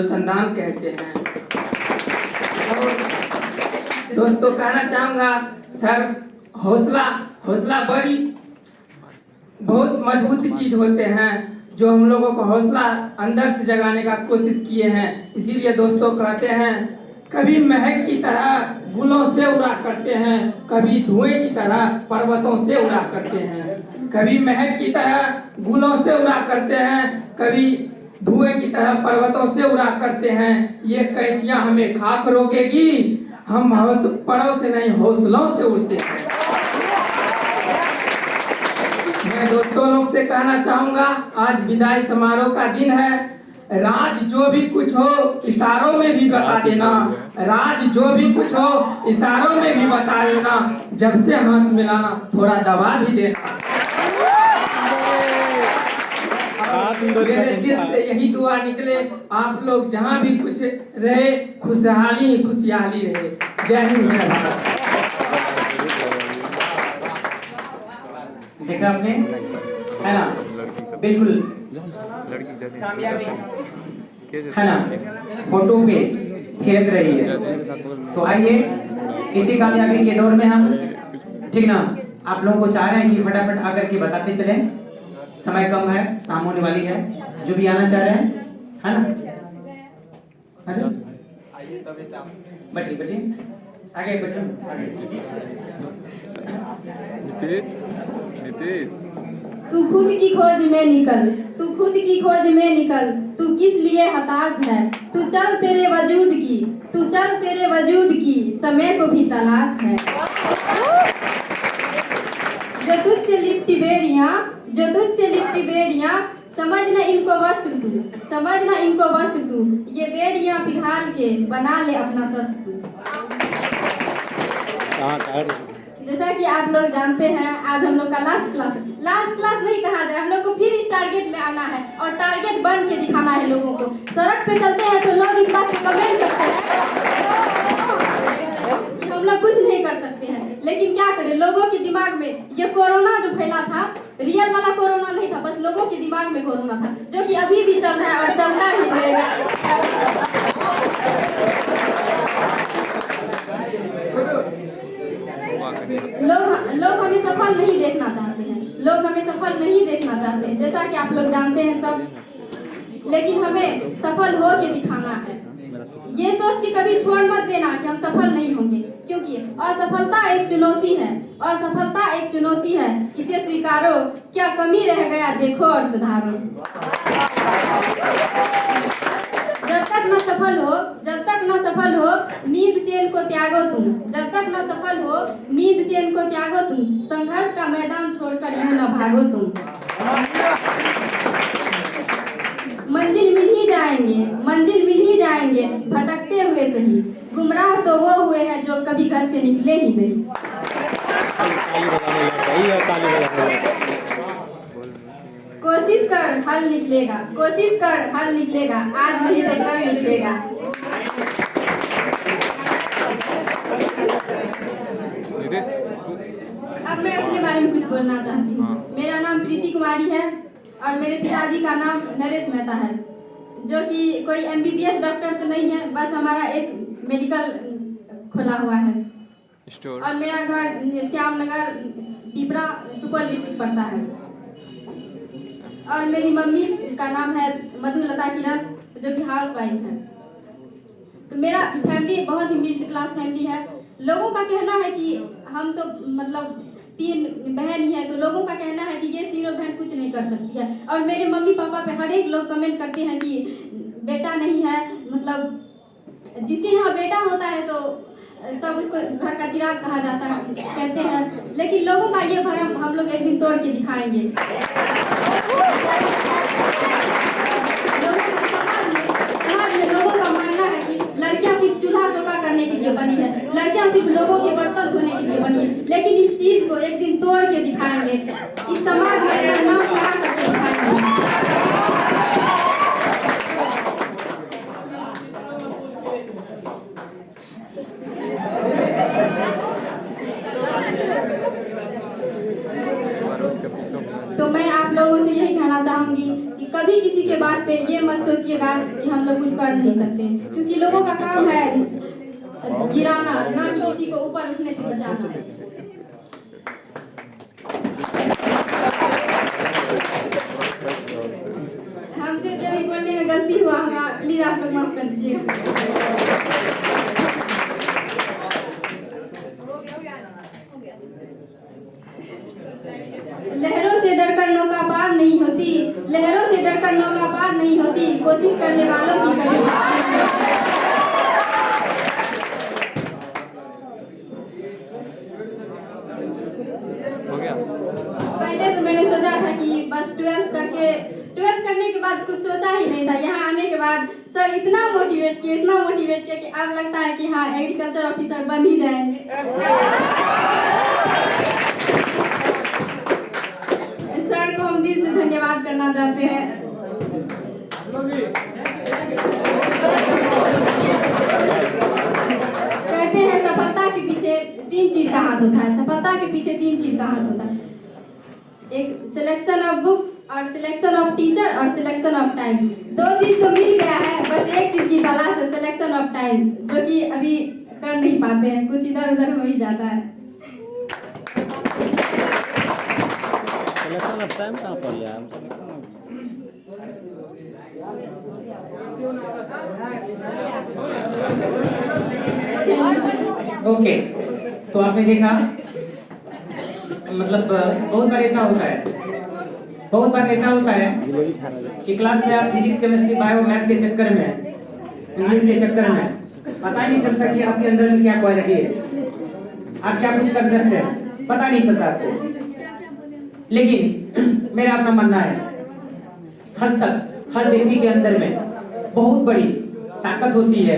दोस्तों कहना चाहूँगा सर, हौसला बड़ी बहुत मजबूत चीज होते हैं, जो हम लोगों को हौसला अंदर से जगाने का कोशिश किए हैं। इसीलिए दोस्तों कहते हैं कभी महक की तरह गुलों से उड़ा करते हैं, कभी धुएं की तरह पर्वतों से उड़ा करते हैं। कभी महक की तरह गुलों से उड़ा करते हैं, कभी धुएं की तरह पर्वतों से उड़ा करते हैं। ये कैंचियां हमें खाक रोकेगी, हम परों से नहीं हौसलों से उड़ते हैं। मैं दोस्तों लोग से कहना चाहूंगा, आज विदाई समारोह का दिन है। राज जो भी कुछ हो इशारों में भी बता देना, राज जो भी कुछ हो इशारों में भी बता देना, जब से हाथ मिलाना थोड़ा दबा भी देना। मेरे दिल से यही दुआ निकले, आप लोग जहाँ भी कुछ रहे खुशहाली खुशहाली रहे। जय हिंद जय भारत। देखा आपने, है ना, बिल्कुल कामयाबी है ना, फोटो पे थिरक रही है। तो आइए इसी कामयाबी के दौर में हम, ठीक ना, आप लोगों को चाह रहे हैं कि फटाफट आकर के बताते चलें। समय कम है, शाम होने वाली है। जो भी आना चाह रहे हैं, है ना, बैठिए बैठिए, आगे बैठिए। नीतीश तू खुद की खोज में निकल, तू खुद की खोज में निकल, तू किस लिए हताश है, तू चल तेरे वजूद की, तू चल तेरे वजूद की समय को भी तलाश है। जो तुझसे लिपटी बेड़ियां, जो तुझसे लिपटी बेड़ियां, समझ न इनको वस्त्र तू, समझ न इनको वस्त्र तू, ये बेड़ियां पिघाल के बना ले अपना शस्त्र तू। जैसा कि आप लोग जानते हैं, आज हम लोग का लास्ट क्लास नहीं कहा जाए, हम लोग को फिर इस टारगेट में आना है और टारगेट बन के दिखाना है लोगों को। सड़क पे चलते हैं तो लोग इस बात को कमेंट करते हैं कि हम लोग कुछ नहीं कर सकते हैं, लेकिन क्या करें, लोगों के दिमाग में ये कोरोना जो फैला था, रियल वाला कोरोना नहीं था, बस लोगों के दिमाग में कोरोना था, जो कि अभी भी चल रहा है और चलता ही रहेगा। लोग हमें सफल नहीं देखना चाहते हैं, लोग हमें सफल नहीं देखना चाहते हैं, जैसा कि आप लोग जानते हैं सब, लेकिन हमें सफल हो के दिखाना है। ये सोच के कभी छोड़ मत देना कि हम सफल नहीं होंगे, क्योंकि असफलता एक चुनौती है, असफलता एक चुनौती है, इसे स्वीकारो, क्या कमी रह गया देखो और सुधारो। जब तक न सफल हो, जब तक न सफल हो, नींद चैन को त्यागो तुम, जब तक न सफल हो, नींद चैन को त्यागो तुम, संघर्ष का मैदान छोड़कर यूं न भागो तुम। मंजिल मिल ही जाएंगे, मंजिल मिल ही जाएंगे, भटकते हुए सही, गुमराह तो वो हुए हैं जो कभी घर से निकले ही नहीं। कोशिश कर हल निकलेगा, कोशिश कर हल निकलेगा, आज नहीं तो कल निकलेगा। अब मैं अपने बारे में कुछ बोलना चाहती हूँ। मेरा नाम प्रीति कुमारी है और मेरे पिताजी का नाम नरेश मेहता है, जो कि कोई MBBS डॉक्टर तो नहीं है, बस हमारा एक मेडिकल खुला हुआ है स्टोर। और मेरा घर श्यामनगर पिपरा सुपर डिस्ट्रिक्ट पड़ता है। और मेरी मम्मी का नाम है मधुलता किरण, जो कि हाउस वाइफ है। तो मेरा फैमिली बहुत ही मिडिल क्लास फैमिली है। लोगों का कहना है कि हम तो मतलब 3 बहन ही है, तो लोगों का कहना है कि ये तीनों बहन कुछ नहीं कर सकती है। और मेरे मम्मी पापा पे हर एक लोग कमेंट करते हैं कि बेटा नहीं है, मतलब जिसके यहाँ बेटा होता है तो सब उसको घर का चिराग कहा जाता है, कहते हैं। लेकिन लोगों का ये भरम हम लोग एक दिन तोड़ के दिखाएंगे। लोगों का मानना है कि लड़कियां सिर्फ चूल्हा चौका करने के लिए बनी है, लड़कियां सिर्फ लोगों के बर्तन धोने के लिए बनी है, लेकिन इस चीज को एक दिन तोड़ के दिखाएंगे, इस समाज में अपना नाम खड़ा करके दिखाएंगे। तो मैं आप लोगों से यही कहना चाहूंगी कि कभी किसी के बात पे ये मत सोचिएगा कि हम लोग कुछ कर नहीं सकते, क्योंकि लोगों का काम है गिराना, ना कि किसी को ऊपर उठने से बचाना है। हमसे जो भी बोलने में गलती हुआ होगा, प्लीज आप लोग माफ कर दीजिएगा। कर नौका पार नहीं होती, कोशिश करने वालों की कभी हार। हो गया। पहले तो मैंने सोचा था कि बस 12th करने के बाद कुछ सोचा ही नहीं था। यहाँ आने के बाद सर इतना मोटिवेट किया कि अब लगता है कि हाँ एग्रीकल्चर ऑफिसर बन ही जाएंगे। सर को हम दिल से धन्यवाद करना चाहते हैं। कहते हैं सफलता के पीछे 3 चीज का हाथ होता है। सफलता के पीछे 3 चीज का हाथ होता है, एक सिलेक्शन ऑफ बुक और सिलेक्शन ऑफ टीचर और सिलेक्शन ऑफ टाइम। 2 चीज तो मिल गया है, बस एक चीज की तलाश है, सिलेक्शन ऑफ टाइम, जो कि अभी कर नहीं पाते हैं, कुछ इधर उधर हो ही जाता है। सिलेक्शन ऑफ टाइम कहाँ पर लिया हम? ओके, तो आपने देखा मतलब बहुत बार ऐसा होता है कि क्लास में आप फिजिक्स केमिस्ट्री बायो मैथ के चक्कर में, इंग्लिश के चक्कर में पता ही नहीं चलता कि आपके अंदर में क्या क्वालिटी है, आप क्या कुछ कर सकते हैं, पता नहीं चलता आपको। लेकिन मेरा अपना मानना है हर शख्स, हर व्यक्ति के अंदर में बहुत बड़ी ताकत होती है,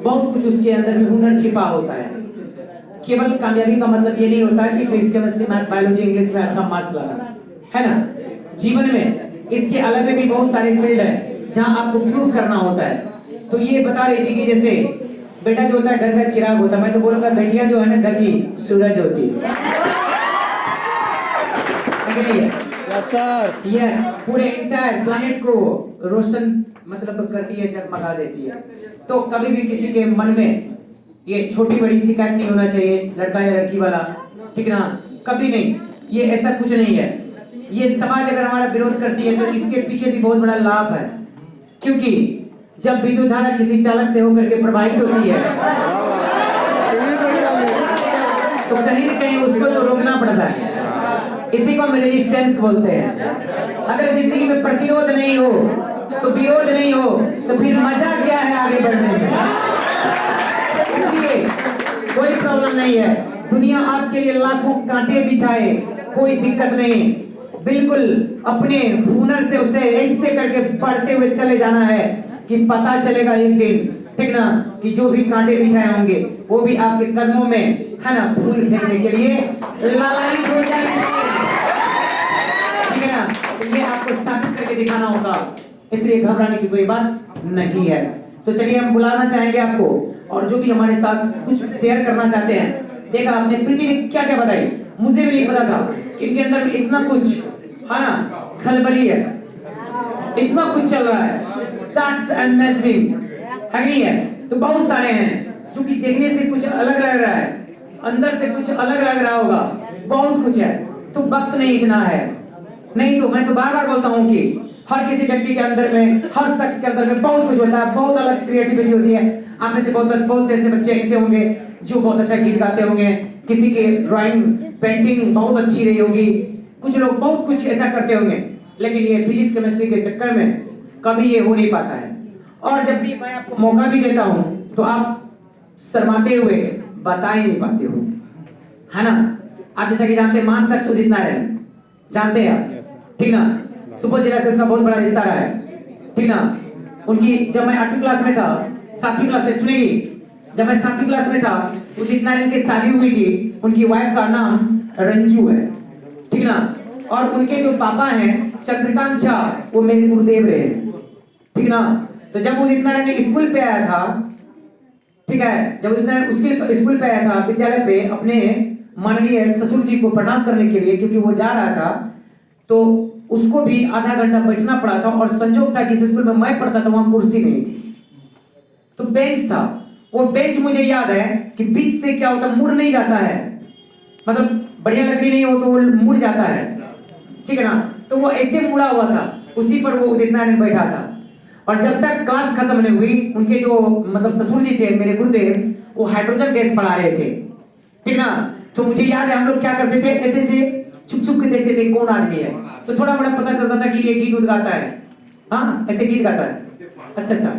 बहुत कुछ उसके अंदर में हुनर छिपा होता है। केवल कामयाबी का मतलब ये नहीं होता कि physics chemistry math biology English में अच्छा मार्क्स लाना, है ना। जीवन में इसके अलग में भी बहुत सारे फील्ड है जहां आपको प्रूव करना होता है। तो ये बता रही थी कि जैसे बेटा जो होता है घर का चिराग होता है, मैं तो बोलूंगा बेटियां जो है ना घर की सूरज होती है। यस, पूरे इंटायर प्लैनेट को रोशन मतलब करती है, जगमगा देती है। तो कभी भी किसी के मन में ये छोटी बड़ी शिकायत नहीं होना चाहिए, लड़का या लड़की वाला, ठीक ना, कभी नहीं। ये ऐसा कुछ नहीं है। ये समाज अगर हमारा विरोध करती है तो इसके पीछे भी बहुत बड़ा लाभ है, क्योंकि जब विद्युत धारा किसी चालक से होकर के प्रवाहित होती है तो कहीं न कहीं उसको तो रोकना पड़ता है। इसी को हम रेजिस्टेंस बोलते हैं। अगर जिंदगी में प्रतिरोध नहीं हो तो विरोध नहीं हो तो फिर मजा क्या है आगे बढ़ने में। इसलिए कोई प्रॉब्लम नहीं है, दुनिया आपके लिए लाखों कांटे बिछाए, कोई दिक्कत नहीं। बिल्कुल अपने हुनर से उसे ऐसे करके बढ़ते हुए चले जाना है कि पता चलेगा एक दिन, ठीक ना, कि जो भी कांटे बिछाए होंगे वो भी आपके कदमों में, है ना, फूल फेंकने के लिए लालायित हो जाएंगे, ठीक है ना। तो ये आपको साबित करके दिखाना होगा, इसलिए घबराने की कोई बात नहीं है। तो चलिए हम बुलाना चाहेंगे आपको, और जो भी हमारे साथ कुछ शेयर करना चाहते हैं। देखा आपने प्रीति ने क्या क्या बताई, मुझे भी नहीं पता था कि इनके अंदर में इतना कुछ, है ना, खलबली है, इतना कुछ चल रहा है। That's amazing, है नहीं है? तो बहुत सारे हैं जो कि देखने से कुछ अलग लग रहा है, अंदर से कुछ अलग लग रहा होगा, बहुत कुछ है। तो वक्त नहीं इतना है, नहीं तो मैं तो बार बार बोलता हूँ कि हर किसी व्यक्ति के अंदर में, हर शख्स के अंदर में बहुत कुछ होता है, बहुत अलग क्रिएटिविटी होती है। आप में से बहुत से ऐसे बच्चे ऐसे होंगे जो बहुत अच्छा गीत गाते होंगे, किसी की ड्राइंग पेंटिंग बहुत अच्छी रही होगी, कुछ लोग बहुत कुछ ऐसा करते होंगे, लेकिन ये फिजिक्स केमिस्ट्री के चक्कर में कभी ये हो नहीं पाता है। और जब भी मैं आपको मौका भी देता हूँ तो आप शर्माते हुए बता ही नहीं पाते हो, है ना। आप जैसा कि जानते हैं मान शख्स उदित नारायण, जानते हैं आप, ठीक ना, सुपौल जिला से उसका बहुत बड़ा रिश्ता रहा है, ठीक ना। उनकी जब मैं 8वीं क्लास में था, 7वीं क्लास से सुनेगी, जब मैं 7वीं क्लास में था उदित नारायण की शादी हुई थी। उनकी वाइफ का नाम रंजू है, ठीक ना, और उनके जो पापा हैं चंद्रकांत झा, वो मेरे गुरुदेव रहे, ठीक ना। तो जब उदित नारायण स्कूल पे आया था, ठीक है, जब उदित नारायण उसके स्कूल पे आया था, विद्यालय पे, अपने माननीय ससुर जी को प्रणाम करने के लिए, क्योंकि वो जा रहा था, तो उसको भी आधा घंटा बैठना पड़ा था। और संयोग था कि जिस स्कूल में मैं पढ़ता था वहां कुर्सी नहीं थी, तो बेंच था। वो बेंच मुझे याद है कि बीच से क्या होता, मुड़ नहीं जाता है, मतलब बढ़िया लकड़ी नहीं हो तो वो मुड़ जाता है, ठीक है ना। तो वो ऐसे मुड़ा हुआ था, उसी पर वो उदित नारायण बैठा था। और जब तक क्लास खत्म नहीं हुई, उनके जो मतलब ससुर जी थे मेरे गुरुदेव, वो हाइड्रोजन गैस पढ़ा रहे थे, ठीक ना। तो मुझे याद है हम लोग क्या करते थे, ऐसे से छुप छुप के देखते थे कौन आदमी है, तो थोड़ा बड़ा पता चलता था कि ये गीत गाता है, हाँ ऐसे गीत गाता है। अच्छा अच्छा,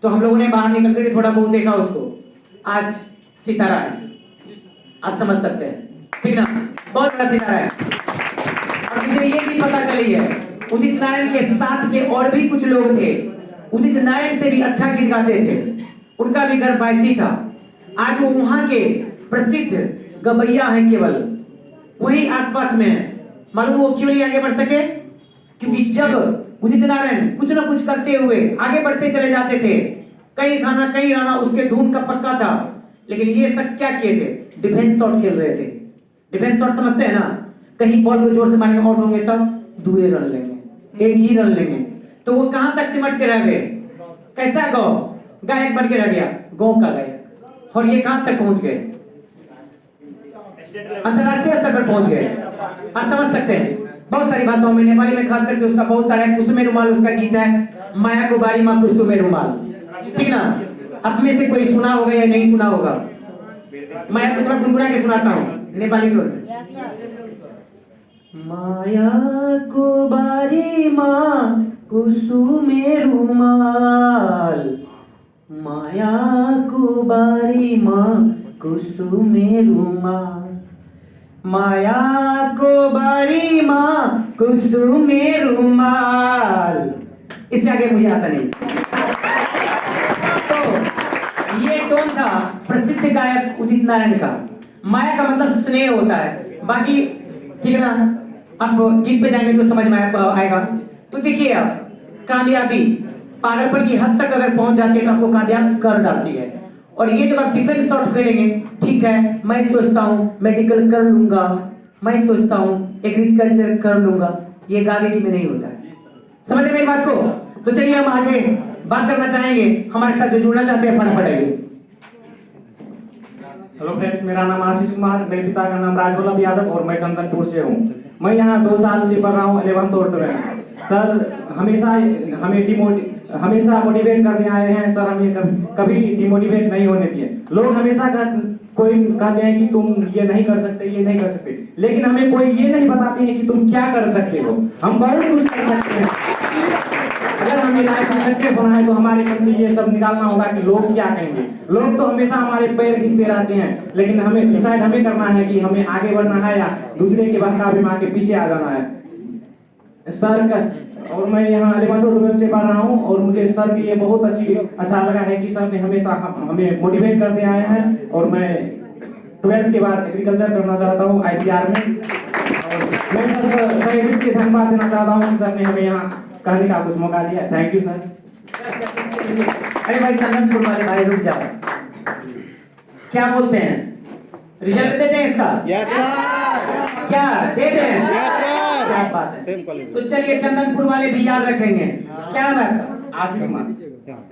तो हम लोगों ने बाहर निकल कर थोड़ा बहुत देखा उसको, आज सितारा है, आप समझ सकते हैं, ठीक ना, बहुत बड़ा सितारा है। और मुझे ये भी पता चली है उदित नारायण के साथ के और भी कुछ लोग थे, उदित नारायण से भी अच्छा गीत गाते थे, उनका भी घर बायसी था। आज वो वहां के प्रसिद्ध गवैया हैं, केवल वही आसपास में है। मालूम वो क्यों नहीं आगे बढ़ सके? क्योंकि जब उदित नारायण कुछ ना कुछ करते हुए आगे बढ़ते चले जाते थे, कहीं खाना कहीं रहना उसके धूम का पक्का था, लेकिन ये शख्स क्या किए थे? डिफेंस शॉट खेल रहे थे। डिफेंस शॉट समझते हैं ना, कहीं बॉल को जोर से मारेंगे, आउट होंगे तब 2 रन लेंगे, 1 ही रन लेंगे। तो वो कहां तक सिमट के रह गए? कैसा गायक बन के रह गया, गांव का गायक। और ये कहां तक पहुंच गए? अंतरराष्ट्रीय स्तर पर पहुंच गए। आप समझ सकते हैं, बहुत सारी भाषाओं में, नेपाली में खास करके उसका बहुत सारा है। कुसुमे रुमाल उसका गीत है, माया को बारी माँ कुसुमे रुमाल, ठीक ना। अब में से कोई सुना होगा या नहीं सुना होगा? मैं आपको थोड़ा गुनगुना के सुनाता हूँ नेपाली टोन में। माया को बारी माँ कुसुमे रुमाल, माया को बारी माँ कुसुमे रुमाल, माया को बारी माँ कुसुमे रुमाल। इससे आगे मुझे आता नहीं। तो ये टोन था प्रसिद्ध गायक उदित नारायण का। माया का मतलब स्नेह होता है, बाकी ठीक है ना, आप गीत पे जाएंगे तो समझ में आएगा। तो देखिए आप, कामयाबी पागलपन की हद तक अगर पहुंच जाती है तो आपको कामयाब कर डालती है। और ये जब आप डिफेंस शॉट खेलेंगे, ठीक है, मैं सोचता हूँ मेडिकल कर लूंगा, मैं सोचता हूँ एग्रीकल्चर कर लूंगा, ये गाने में नहीं होता है। समझे मेरी बात को? तो चलिए हम आगे बात करना चाहेंगे, हमारे साथ जो जुड़ना चाहते हैं फटाफट आइए। हेलो फ्रेंड्स, मेरा नाम आशीष कुमार, मेरे पिता का नाम राजवल्लभ यादव और मैं चंदनपुर से हूँ। मैं यहाँ 2 साल से पढ़ रहा हूँ 11th और 12th। सर हमेशा मोटिवेट करते आए हैं। सर हमें कभी डिमोटिवेट नहीं होने दिए। लोग हमेशा कोई कहते हैं कि तुम ये नहीं कर सकते, ये नहीं कर सकते, लेकिन हमें कोई ये नहीं बताते हैं कि तुम क्या कर सकते हो। हम बहुत कुछ कर सकते हैं। अगर हमें लाइफ में सक्सेस होना है तो हमारे मन से ये सब निकालना होगा कि लोग क्या कहेंगे। लोग तो हमेशा हमारे पैर खींचते रहते हैं, लेकिन हमें डिसाइड हमें करना है कि हमें आगे बढ़ना है या दूसरे के बहकावे में आके पीछे आ जाना है। सर का और मैं यहाँ 11th और 12th से पढ़ रहा हूँ और मुझे सर की ये बहुत अच्छा लगा है कि सर ने हमेशा हमें मोटिवेट करते आए हैं। और मैं 12th के बाद एग्रीकल्चर करना चाहता हूँ ICR में। और मैं सर से धन्यवाद देना चाहता हूँ कि सर ने हमें यहाँ कहने का कुछ मौका दिया। Thank you sir. अरे भाई चंदनपुर वाले भाई रुक जाओ, क्या बोलते हैं? रिजल्ट देते हैं इसका? Yes sir. क्या देते हैं? Yes sir. क्या बात है। Same college. तो चलिए चंदनपुर वाले भी याद रखेंगे। क्या नाम है? आशीष कुमार।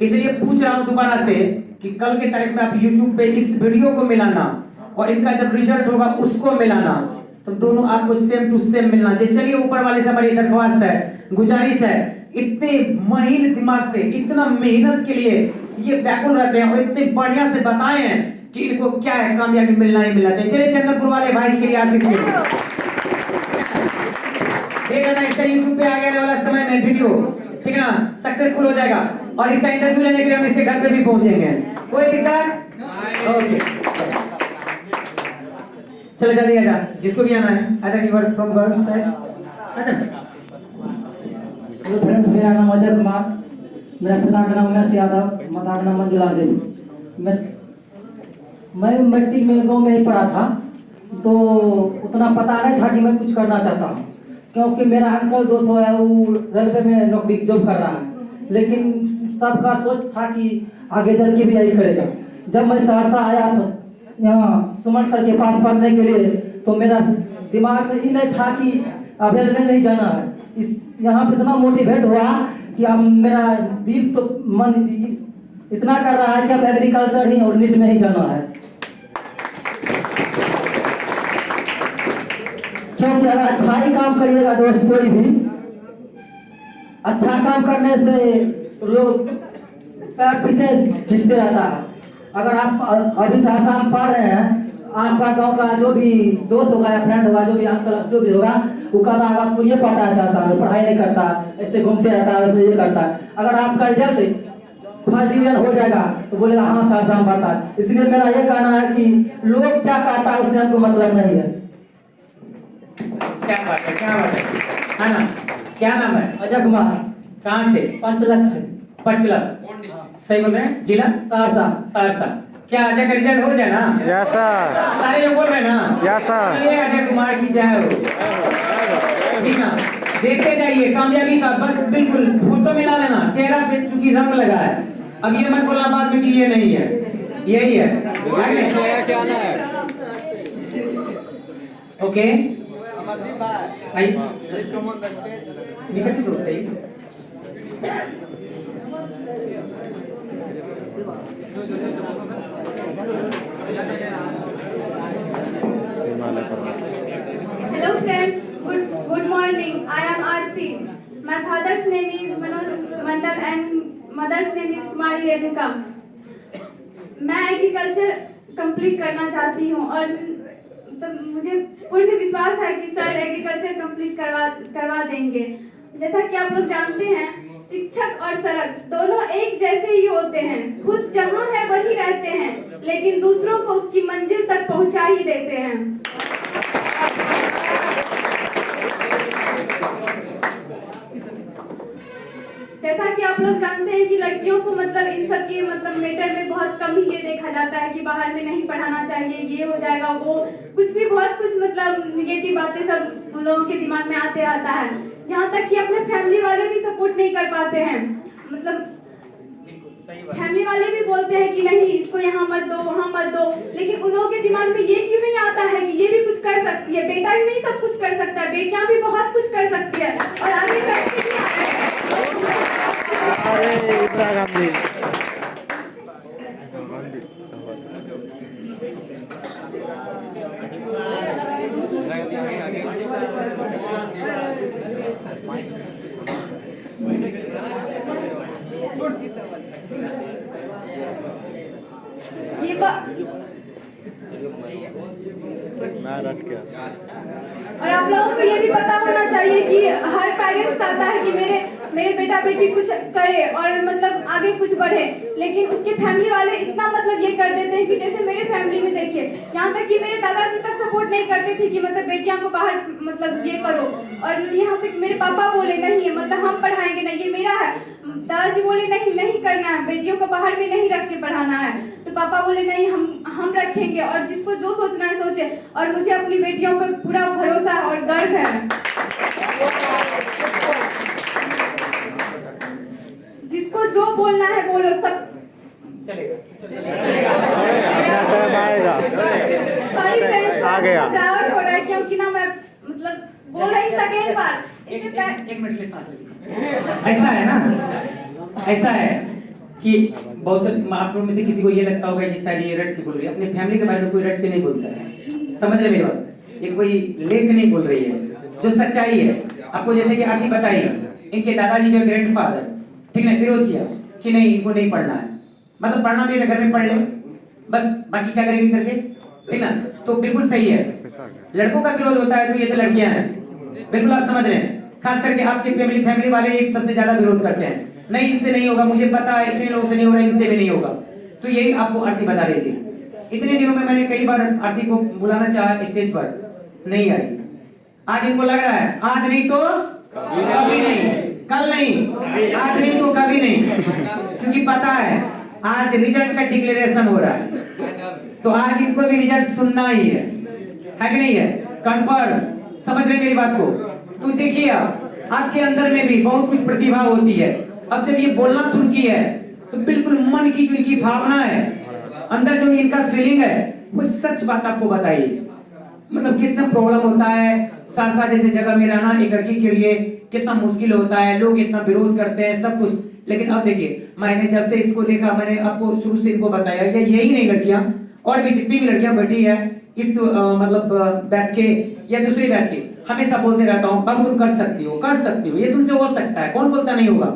इसलिए पूछ रहा हूँ दोबारा से कि कल के तारीख में आप YouTube पे इस वीडियो को मिलाना और इनका जब रिजल्ट होगा उसको मिलाना, तो दोनों आपको सेम टू सेम मिलना चाहिए। चलिए ऊपर वाले से हमारी दरख्वास्त है, गुजारिश है, इतने महीन दिमाग से, इतना मेहनत के लिए ये व्याकुल रहते हैं और इतने बढ़िया से बताए हैं कि इनको क्या है, कामयाबी मिलना ही मिलना चाहिए। चलिए चंदनपुर वाले भाई के लिए आशीष देखना, इसका YouTube पे आने वाला समय में वीडियो, ठीक है ना, सक्सेसफुल हो जाएगा। और इसका इंटरव्यू लेने के लिए हम इसके घर पे भी पहुंचेंगे। कोई दिक्कत? ओके, चलो जल्दी आ जा, जिसको भी आना है। I you are from girl side. अच्छा, हेलो फ्रेंड्स, मेरा नाम अजय कुमार, मेरा पिता का नाम उमेश यादव, माता का नाम मंजुला देवी। मैं मैट्रिक में गाँव में ही पढ़ा था, तो उतना पता नहीं था कि मैं कुछ करना चाहता हूँ, क्योंकि मेरा अंकल दोस्त है वो रेलवे में नौकरी जॉब कर रहा है, लेकिन सबका सोच था कि आगे चल के भी यही करेगा। जब मैं सहरसा आया तो यहाँ सुमन सर के पास पढ़ने के लिए, तो मेरा दिमाग में ये नहीं था कि अब रेलवे में ही जाना है। इस यहाँ पे इतना मोटिवेट हुआ कि अब मेरा दिल तो मन इतना कर रहा है कि अब एग्रीकल्चर ही और नीट में ही जाना है। क्योंकि अगर अच्छा ही काम करिएगा दोस्त, कोई भी अच्छा काम करने से लोग पैर पीछे खींचते रहता है। अगर आप अभी सहरसा में पढ़ रहे हैं, आपका गांव का जो भी दोस्त होगा या फ्रेंड होगा, जो भी अंकल जो भी होगा, वो कहता है आपको ये पढ़ता है सहरसा में, पढ़ाई नहीं करता, ऐसे घूमते रहता है, उसमें ये करता है। अगर आपका रिजल्ट फर्स्ट डिवीजन हो जाएगा तो बोलेगा हाँ सहरसा में पढ़ता है। इसलिए मेरा ये कहना है कि लोग क्या कहता है उससे हमको मतलब नहीं है। क्या बात है, क्या बात है ना? क्या नाम है? अजय कुमार। कहाँ से? पंचलक से। पंचलक, सही बोल रहे हैं? जिला सहरसा। सहरसा। क्या अजय का रिजल्ट हो जाए ना? Yes sir. सारे लोग बोल रहे हैं ना? Yes sir. चलिए अजय कुमार की जय हो। जी ना, देखते जाइए कामयाबी का बस बिल्कुल फोटो मिला लेना, चेहरा पे चूंकि रंग लगा है, अब ये मत बोलना बाद में कि ये नहीं है, यही है। क्या ना है? ओके भाई निकल तो सही। Hello friends, good morning. I am Aarti. My father's name is Manoj Mandal and mother's name is Kumari Renuka. मैं एग्रीकल्चर कंप्लीट करना चाहती हूँ और तो मुझे पूर्ण विश्वास है कि सर एग्रीकल्चर कंप्लीट करवा देंगे। जैसा कि आप लोग जानते हैं, शिक्षक और सड़क दोनों एक जैसे ही होते हैं। खुद जहाँ है वही रहते हैं, लेकिन दूसरों को उसकी मंजिल तक पहुँचा ही देते हैं। जैसा कि आप लोग जानते हैं कि लड़कियों को मतलब इन सब के मतलब मैटर में बहुत कम ही ये देखा जाता है कि बाहर में नहीं पढ़ाना चाहिए, ये हो जाएगा, वो कुछ भी बहुत कुछ मतलब निगेटिव बातें सब उन लोगों के दिमाग में आते रहता है। यहाँ तक कि अपने फैमिली वाले भी सपोर्ट नहीं कर पाते हैं। मतलब फैमिली वाले भी बोलते हैं कि नहीं इसको यहाँ मत दो, वहाँ मत दो, लेकिन उन लोगों के दिमाग में ये क्यों नहीं आता है कि ये भी कुछ कर सकती है। बेटा ही नहीं सब कुछ कर सकता है, बेटियां भी बहुत कुछ कर सकती है और आगे करती भी है। ये और आप लोगों को ये भी पता होना चाहिए कि हर पेरेंट्स चाहता है कि मेरे बेटा बेटी कुछ करे और मतलब आगे कुछ बढ़े, लेकिन उसके फैमिली वाले इतना मतलब ये कर देते हैं कि जैसे मेरे फैमिली में देखिए, यहाँ तक कि मेरे दादाजी तक सपोर्ट नहीं करते थे कि मतलब बेटियां को बाहर मतलब ये करो, और यहाँ तक मेरे पापा बोले नहीं मतलब हम पढ़ाएंगे नहीं, ये मेरा है। दादाजी बोले नहीं करना है, बेटियों को बाहर में नहीं रख के पढ़ाना है, तो पापा बोले नहीं हम रखेंगे और जिसको जो सोचना है सोचे। और मुझे अपनी बेटियों पर पूरा भरोसा और गर्व है। जिसको जो बोलना है बोलो, सब चलेगा। सॉरी फ्रेंड्स, प्राउड हो रहा है क्योंकि ना मैं मतलब बोल नहीं सेकेंड बार एक मिनट के लिए सांस लीजिए। ऐसा है ना, ऐसा है कि बहुत से आप लोग में से किसी को ये लगता होगा कि शायद ये रट के बोल रही है, अपने फैमिली के बारे में कोई रट के नहीं बोलता है। समझ रहे मेरी बात? ये कोई लेख नहीं बोल रही है, जो सच्चाई है। आपको जैसे कि आगे बताई, इनके दादाजी जो ग्रैंडफादर ठीक है विरोध किया कि नहीं इनको नहीं पढ़ना है, मतलब पढ़ना भी है घर में पढ़ ले बस, बाकी क्या करेंगे करके, ठीक ना? तो बिल्कुल सही है। लड़कों का विरोध होता है तो ये तो लड़कियां हैं, बिल्कुल आप समझ रहे हैं। खास करके आपके फैमिली वाले ये सबसे ज्यादा विरोध करते हैं, नहीं इनसे नहीं होगा, मुझे पता है इतने लोगों से नहीं हो रहा, इनसे भी नहीं होगा। तो यही आपको आरती बता रही थी। इतने दिनों में मैंने कई बार आरती को बुलाना चाहा स्टेज पर, नहीं आई। आज इनको लग रहा है आज नहीं तो कभी नहीं, कल नहीं, आज नहीं तो कभी नहीं, क्योंकि पता है आज रिजल्ट का डिक्लेरेशन हो रहा है, तो आज इनको भी रिजल्ट सुनना ही है कि नहीं है? कंफर्म। समझ रहे मेरी बात को? तो देखिए आपके अंदर में भी बहुत कुछ प्रतिभा होती है। अब जब ये बोलना शुरू की है तो बिल्कुल मन की जो इनकी भावना है, अंदर जो इनका फीलिंग है, वो सच बात आपको बताइए। मतलब कितना प्रॉब्लम होता है सहरसा जैसे जगह में रहना एक लड़की के लिए, कितना मुश्किल होता है, लोग इतना विरोध करते हैं सब कुछ। लेकिन अब देखिए, मैंने जब से इसको देखा, मैंने आपको शुरू से इनको बताया कि यही नहीं लड़कियां और भी जितनी भी लड़कियां बैठी है इस मतलब बैच के या दूसरे बैच के, हमेशा बोलते रहता हूँ बाबू तुम कर सकती हो, ये तुमसे हो सकता है, कौन बोलता नहीं होगा।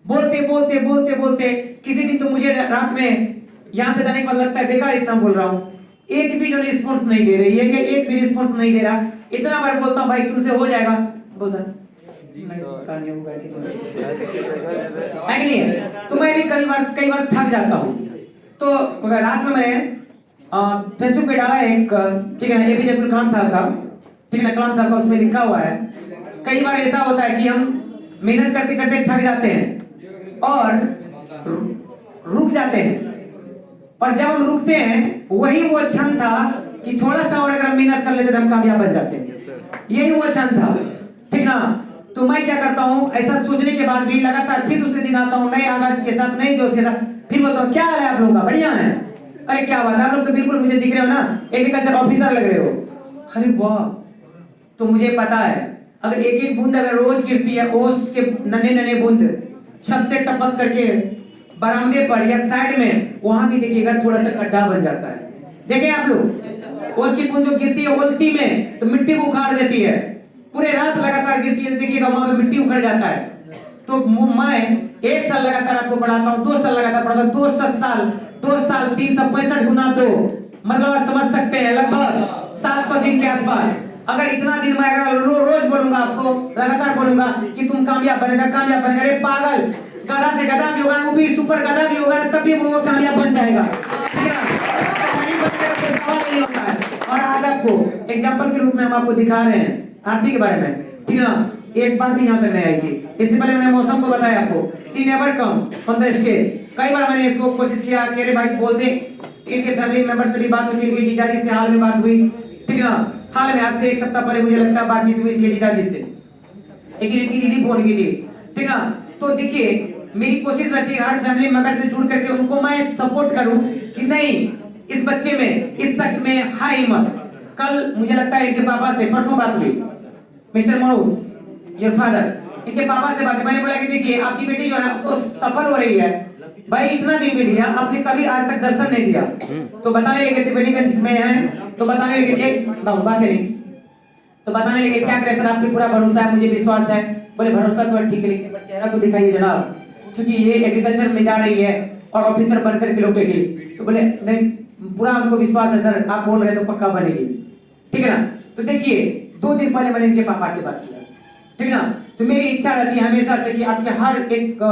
बोलते बोलते बोलते बोलते किसी दिन तो मुझे रात में यहाँ से जाने के बाद लगता है बेकार इतना बोल रहा हूँ, एक भी जो रिस्पॉन्स नहीं दे रही है, एक भी रिस्पॉन्स नहीं दे रहा, इतना बार बोलता हूँ भाई तुमसे हो जाएगा, बोलता नहीं पता नहीं होगा कि नहीं है। तो मैं भी कई बार थक जाता हूँ। तो रात में मैंने फेसबुक पे डाला एक, ठीक है ना, एपीजे अब्दुल कलाम साहब का, ठीक है ना, कलाम साहब का, उसमें लिखा हुआ है कई बार ऐसा होता है कि हम मेहनत करते करते थक जाते हैं और रुक जाते हैं, और जब हम रुकते हैं वही वो क्षण था कि थोड़ा सा और अगर मेहनत कर लेते तो हम कामयाब बन जाते हैं। यही वो क्षण था, ठीक ना। तो मैं क्या करता हूँ, ऐसा सोचने के बाद भी लगातार फिर दूसरे दिन आता हूँ नए आगाज के साथ, नए जोश के साथ, फिर बोलता हूँ क्या हाल है आप लोगों का, बढ़िया है, अरे क्या बात है, आप लोग तो बिल्कुल मुझे दिख रहे हो ना, एग्रीकल्चर ऑफिसर लग रहे हो। अरे वाह, तो मुझे पता है अगर एक एक बूंद अगर रोज गिरती है, ओस के नन्हे नन्हे बूंद छत से टपक करके बरामदे पर या साइड में, वहां भी देखिएगा थोड़ा सा गड्ढा बन जाता है। देखें आप लोग, ओस की बूंद जो गिरती है उल्टी में तो मिट्टी को उखाड़ देती है, पूरे रात लगातार गिरती है, देखिएगा वहां पे मिट्टी उखड़ जाता है। तो मैं 1 साल लगातार आपको पढ़ाता हूँ, 2 साल लगातार पढ़ाता हूँ, 2 साल 365 गुना 2, मतलब आप समझ सकते हैं लगभग 700 दिन के आसपास। अगर इतना दिन मैं अगर रोज बोलूंगा आपको, लगातार बोलूंगा कि तुम कामयाब बनेगा, कामयाब बनेगा, अरे पागल, गधा से गधा भी होगा, वो भी सुपर गधा भी होगा, तब भी वो कामयाब बन जाएगा। और आज आपको एग्जांपल के रूप में हम आपको दिखा रहे हैं आरती के बारे में, ठीक है ना। एक बार भी यहाँ तक नहीं आई थी, इससे पहले मैंने मौसम को बताया आपको, she never come on the stage. कई बार मैंने इसको कोशिश किया कि अरे भाई बोल दे, इनके फैमिली मेंबर से भी बात होती है, जीजा जी से हाल में बात हुई, ठीक है ना, हाल में आज से 1 सप्ताह पहले मुझे लगता है बातचीत हुई इनके जीजा जी से, एक इनकी दीदी फोन की थी, ठीक है ना। तो देखिए मेरी कोशिश रहती है हर फैमिली मेंबर से जुड़ करके उनको मैं सपोर्ट करूं कि नहीं, इस बच्चे में, इस शख्स में है हिम्मत। कल मुझे लगता है इनके पापा से परसों बात हुई, मिस्टर मनोज योर फादर, इनके पापा से बात हुई। मैंने बोला कि देखिए आपकी बेटी जो है ना तो सफल हो रही है, भाई इतना दिन बीत गया आपने कभी आज तक दर्शन नहीं दिया। तो बताने लगे त्रिवेणीगंज में है, तो बताने लगे एक बात नहीं, तो बताने लगे क्या करें सर, आपके पूरा भरोसा है, मुझे विश्वास है। बोले भरोसा तो ठीक है लेकिन चेहरा तो दिखाइए जनाब, क्योंकि ये एग्रीकल्चर में जा रही है और ऑफिसर बनकर के लौटेगी। तो बोले नहीं पूरा हमको विश्वास है सर, आप बोल रहे तो पक्का बनेगी, ठीक है ना। तो देखिए 2 दिन पहले मैंने इनके पापा से बात किया, ठीक है ना। तो मेरी इच्छा रहती है हमेशा से कि आपके हर एक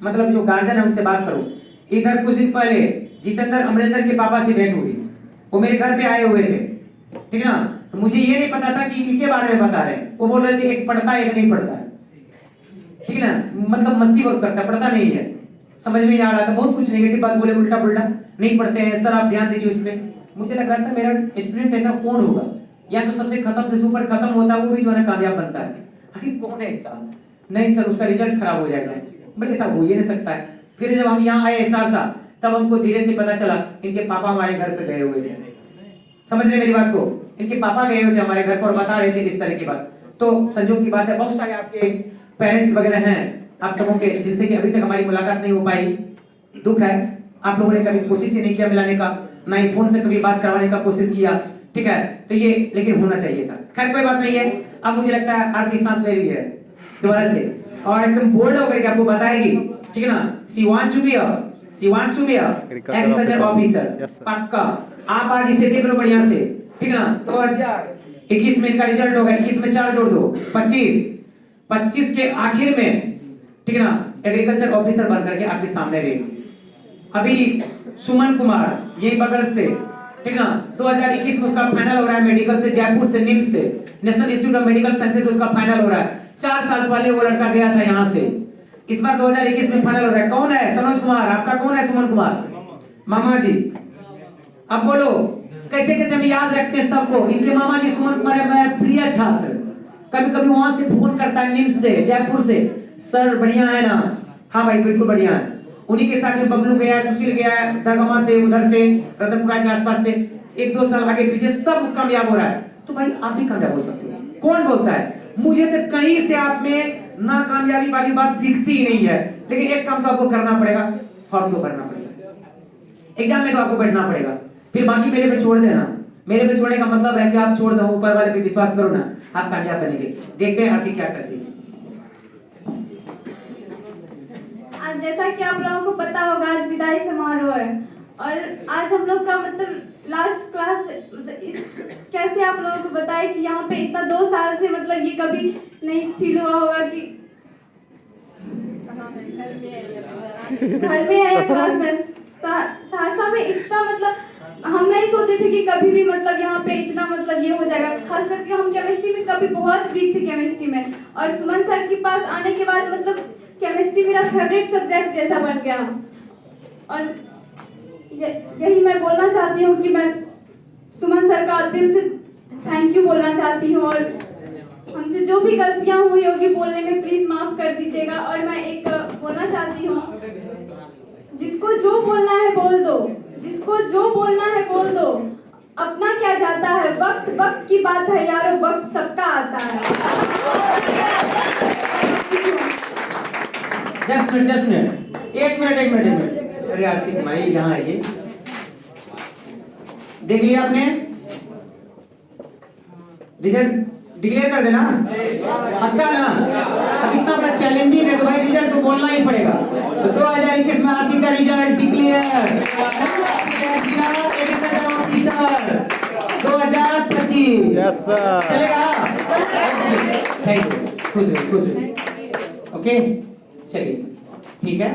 मतलब जो गार्जियन है उनसे बात करो। इधर कुछ दिन पहले जितेंद्र अमरेंद्र के पापा से भेंट हुई, वो मेरे घर पे आए हुए थे, ठीक है ना। तो मुझे ये नहीं पता था कि इनके बारे में बता रहे हैं। वो बोल रहे थे एक पढ़ता है एक नहीं पढ़ता है, ठीक है ना, मतलब मस्ती बहुत करता है, पढ़ता नहीं है, समझ में नहीं आ रहा था, बहुत कुछ नेगेटिव बात बोले, उल्टा पुल्टा, नहीं पढ़ते हैं सर आप ध्यान दीजिए उसमें। मुझे लग रहा था मेरा स्टूडेंट ऐसा कौन होगा, या तो सबसे खत्म से सुपर खत्म होता है वो भी जो है कामयाब बनता है, आखिर कौन है ऐसा। नहीं सर उसका रिजल्ट खराब हो जाएगा, बट ऐसा हो ही नहीं सकता है। फिर जब हम यहाँ आए एहसासा, तब हमको धीरे से पता चला इनके पापा हमारे घर पे गए हुए थे, समझ रहे मेरी बात को, इनके पापा गए हुए थे हमारे घर पर, बता रहे थे इस तरह की बात। तो संजोग की बात है बहुत सारे आपके पेरेंट्स वगैरह हैं आप सबों के, जिनसे कि अभी तक हमारी मुलाकात नहीं हो पाई, दुख है। आप लोगों ने कभी कोशिश ही नहीं किया मिलाने का, ना ही फोन से कभी बात करवाने का कोशिश किया, ठीक है। तो ये लेकिन होना चाहिए था, खैर कोई बात नहीं है। अब मुझे लगता है आरती सांस ले रही है दोबारा से और एकदम बोल्ड होकर के आपको बताएगी, ठीक है ना। She wants to be agriculture officer, पक्का। आप आज इसे देख लो बढ़िया से, ठीक है ना। 2021 में इनका रिजल्ट होगा, 21 में 4 जोड़ दो 25 के आखिर में, ठीक है ना, एग्रीकल्चर ऑफिसर बनकर के आपके सामने रहेगी। अभी सुमन कुमार यही बगल से, ठीक है ना, 2021 में उसका फाइनल हो रहा है मेडिकल से, जयपुर से, निम्स से, national institute of medical sciences उसका फाइनल हो रहा है। 4 साल पहले वो लड़का गया था यहाँ से, इस बार 2021 में फाइनल हो रहा है। कौन है? सनोज कुमार। आपका कौन है? सुमन कुमार, मामा जी। अब बोलो कैसे कैसे हम याद रखते हैं सबको। इनके मामा जी सुमन कुमार है मेरा प्रिय छात्र, कभी कभी वहां से फोन करता है निम्स से, जयपुर से, सर बढ़िया है ना? हाँ भाई बिल्कुल बढ़िया है। उन्हीं के साथ में बबलू गया, सुशील गया, दगमा से, उधर से रतनपुरा के आसपास से, 1-2 साल आगे पीछे सब कामयाब हो रहा है। तो भाई आप भी कामयाब हो सकते हो। कौन बोलता है? मुझे तो कहीं से आप में ना कामयाबी वाली बात दिखती ही नहीं है, लेकिन एक काम तो आपको करना पड़ेगा, फॉर्म तो भरना पड़ेगा, एग्जाम में तो आपको बैठना पड़ेगा, फिर बाकी मेरे पे छोड़ देना। मेरे पे छोड़ने का मतलब है कि आप छोड़ दो, ऊपर वाले पे विश्वास करो ना, आप कामयाब बनेंगे। देखते हैं आरती क्या करती है। आज जैसा कि आप लोगों को पता होगा आज विदाई समारोह है और आज हम लोग का मतलब लास्ट क्लास, मतलब इस कैसे आप लोगों को बताएं कि यहाँ पे इतना 2 साल से मतलब ये कभी नहीं फील हुआ होगा कि घर में है या क्लास में। सहरसा में इतना मतलब हम नहीं सोचे थे कि कभी भी मतलब यहाँ पे इतना मतलब ये हो जाएगा। खास करके हम केमिस्ट्री में कभी बहुत वीक थे केमिस्ट्री में, और सुमन सर के पास आने के बाद मतलब केमिस्ट्री मेरा फेवरेट सब्जेक्ट जैसा बन गया। और यही मैं बोलना चाहती हूँ कि मैं सुमन सर का दिल से थैंक यू बोलना चाहती हूँ, और हमसे जो भी गलतियाँ हुई होगी बोलने में प्लीज माफ कर दीजिएगा। और मैं एक बोलना चाहती हूँ, जिसको जो बोलना है बोल दो, जिसको जो बोलना है बोल दो, अपना क्या जाता है, वक्त वक्त की बात है यारो, वक्त सबका आता है। जस्ट मिनट, एक मिनट। अरे आरती तुम्हारी यहाँ आइए, देख लिया आपने रिजल्ट डिक्लेयर कर देना, पक्का ना? अब इतना बड़ा चैलेंजिंग है तो भाई रिजल्ट तो बोलना ही पड़ेगा। तो 2021 में आरती का रिजल्ट डिक्लेयर 2025। Yes sir. चलेगा? थैंक यू, खुश। ओके चलिए ठीक है।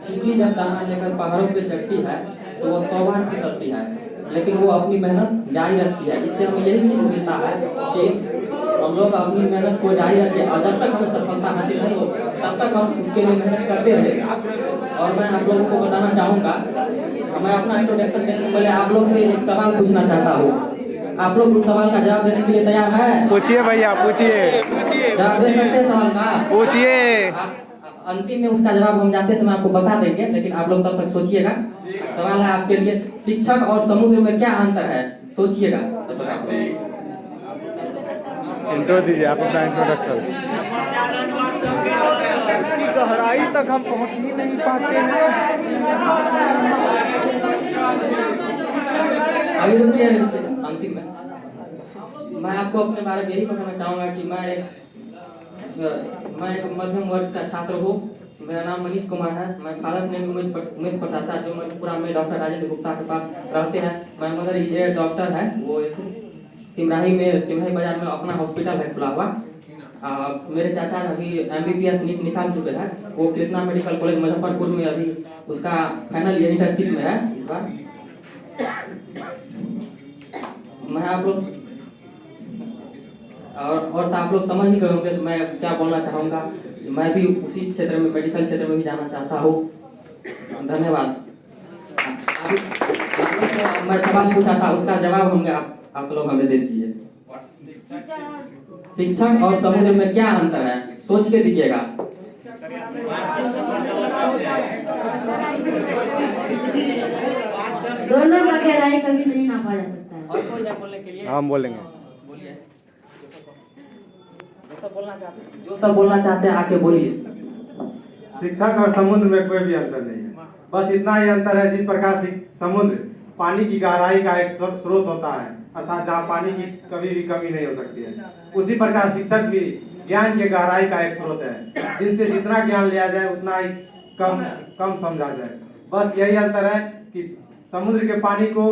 चींटी जब दाना लेकर पहाड़ों पे चढ़ती है तो वो 100 बार फिसलती है, लेकिन वो अपनी मेहनत जारी रखती है। इससे हमें यही सीख मिलता है कि हम लोग अपनी मेहनत को जारी रखें, और जब तक हमें सफलता हासिल नहीं हो तब तक हम उसके लिए मेहनत करते रहें। और मैं आप लोगों को बताना चाहूँगा, मैं अपना इंट्रोडक्शन देने से पहले आप लोग से एक सवाल पूछना चाहता हूँ। आप लोग उस सवाल का जवाब देने के लिए तैयार है? पूछिए भैया, पूछिए। जवाब दे सकते हैं सवाल का? पूछिए। अंतिम में उसका जवाब हम जाते समय आपको बता देंगे, लेकिन आप लोग तब तक सोचिएगा। सवाल है आपके लिए, शिक्षक और समुद्र में क्या अंतर है? सोचिएगा तब तक आप। इंट्रो दीजिए, आप अपना इंट्रोडक्शन। गहराई तक हम पहुंच ही नहीं पाते हैं। अंतिम में मैं आपको अपने बारे में यही बताना चाहूँगा कि मैं एक मध्यम वर्ग का छात्र हूँ। मेरा नाम मनीष कुमार है। मैं फादर्स नेम उमेश प्रसाद, जो मधेपुरा में डॉक्टर राजेंद्र गुप्ता के पास रहते हैं। मैं मदर इज ए डॉक्टर है, वो सिमराही बाजार में अपना हॉस्पिटल है खुला हुआ। मेरे चाचा अभी MBBS नीट निकाल चुके हैं, वो कृष्णा मेडिकल कॉलेज मुजफ्फरपुर में अभी उसका फाइनल इंटर्नशिप में है इस बार। मैं आप लोग और आप लोग समझ ही करोगे तो मैं क्या बोलना चाहूँगा। मैं भी उसी क्षेत्र में, मेडिकल क्षेत्र में भी जाना चाहता हूँ। धन्यवाद। मैं सवाल पूछा था, उसका जवाब होंगे आप लोग हमें दे दीजिए। शिक्षक और समुद्र में क्या अंतर है? सोच के दीजिएगा। दोनों का गहराई कभी नहीं नापा जा सकता है। और कोई बोलने के लिए हम बोलेंगे। बोलिए, जो सब बोलना चाहते हैं आके बोलिए। शिक्षक और समुद्र में कोई भी अंतर नहीं है, बस इतना ही अंतर है जिस प्रकार से समुद्र पानी की गहराई का एक स्रोत होता है, अर्थात जहाँ पानी की कभी भी कमी नहीं हो सकती है, उसी प्रकार शिक्षक भी ज्ञान के गहराई का एक स्रोत है, जिनसे जितना ज्ञान लिया जाए उतना ही कम समझा जाए। बस यही अंतर है कि समुद्र के पानी को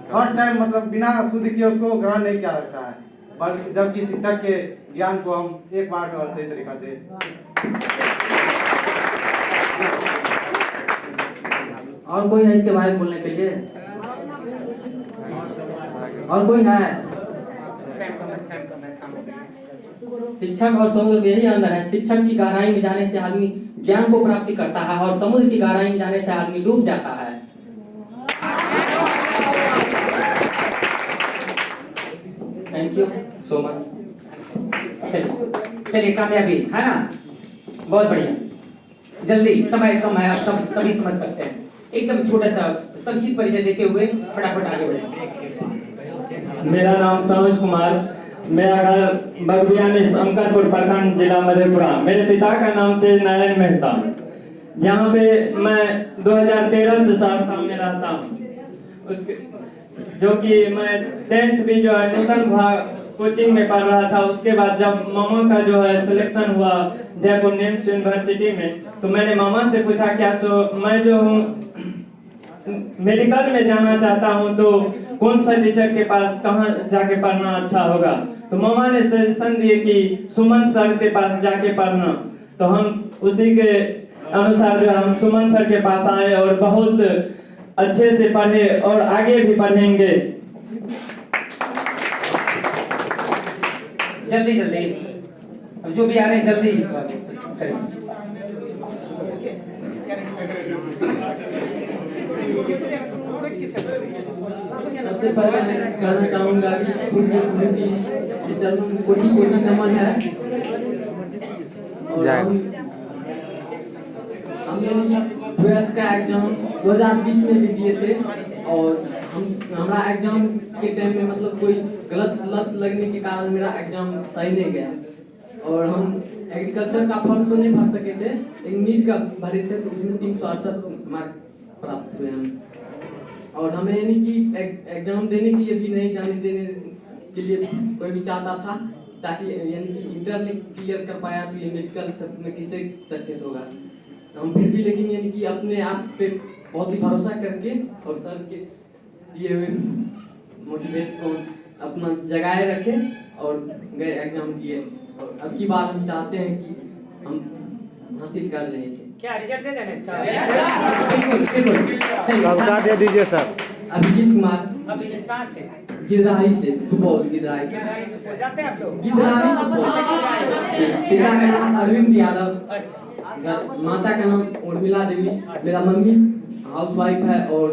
फर्स्ट टाइम मतलब बिना शुद्ध किए उसको ग्रहण नहीं किया जाता है, बल्कि जबकि शिक्षक के ज्ञान को हम एक बार में और सही तरीका से। और कोई है इसके बारे में बोलने के लिए? और कोई है? शिक्षक और समुद्र में यही अंतर है। शिक्षक की गहराई में जाने से आदमी ज्ञान को प्राप्ति करता है, और समुद्र की गहराई में जाने से आदमी डूब जाता है। Thank you so much. चलिए कामयाबी है ना, बहुत बढ़िया। जल्दी, समय कम है, आप सब सभी समझ सकते हैं। एकदम छोटा सा संक्षिप्त परिचय देते हुए फटाफट आगे बढ़ें। मेरा नाम सनोज कुमार, मेरा घर बगबिया में शंकरपुर प्रखंड जिला मधेपुरा। मेरे पिता का नाम तेज नारायण मेहता। जहाँ पे मैं 2013 से सामने रहता हूँ। उसके जो कि मैं 10th भी जो है नूतन कोचिंग में पढ़ रहा था। उसके बाद जब मामा का जो है सिलेक्शन हुआ जयपुर निम्स यूनिवर्सिटी में, तो मैंने मामा से पूछा क्या मैं जो हूँ मेडिकल में जाना चाहता हूँ, तो कौन सा टीचर के पास कहाँ जाके पढ़ना अच्छा होगा। तो मामा ने सजेशन दिए कि सुमन सर के पास जाके पढ़ना। तो हम उसी के अनुसार जो हम सुमन सर के पास आए और बहुत अच्छे से पढ़े और आगे भी पढ़ेंगे। जल्दी जल्दी अब जो भी आ रहे हैं जल्दी करें। सबसे पहले मैं कहना चाहूँगा कि पूज्य गुरु जी के चरणों में कोटि कोटि नमन है। और हम यानी 12th का एग्जाम 2020 में भी दिए थे और हमारा एग्जाम के टाइम में मतलब कोई गलत लत लगने के कारण मेरा एग्जाम सही नहीं गया और हम एग्रीकल्चर का फॉर्म तो नहीं भर सके थे, एक नीट का भरे थे तो उसमें 368 मार्क प्राप्त हुए हम। और हमें यानी कि एग्जाम देने के लिए भी नहीं जाने देने के लिए कोई भी चाहता था, ताकि यानी कि इंटर में क्लियर कर पाया तो ये मेडिकल सब में किसे सक्सेस होगा। तो हम फिर भी लेकिन यानी कि अपने आप पे बहुत ही भरोसा करके और सर के दिए हुए मोटिवेट को अपना जगाए रखे और गए एग्जाम दिए। और अब की बार हम चाहते हैं कि हम हासिल कर लें इसे। क्या रिजल्ट दे देना इसका? बिल्कुल सबका दे दीजिए सर। अभिजीत कुमार। अभिजीत कहाँ से? गिदराही से, सुपौल गिदराही। जाते हैं आप लोग? गिदराही सुपौल। पिता का नाम अरविंद यादव। अच्छा। माता का नाम उर्मिला देवी। मेरा मम्मी हाउसवाइफ है और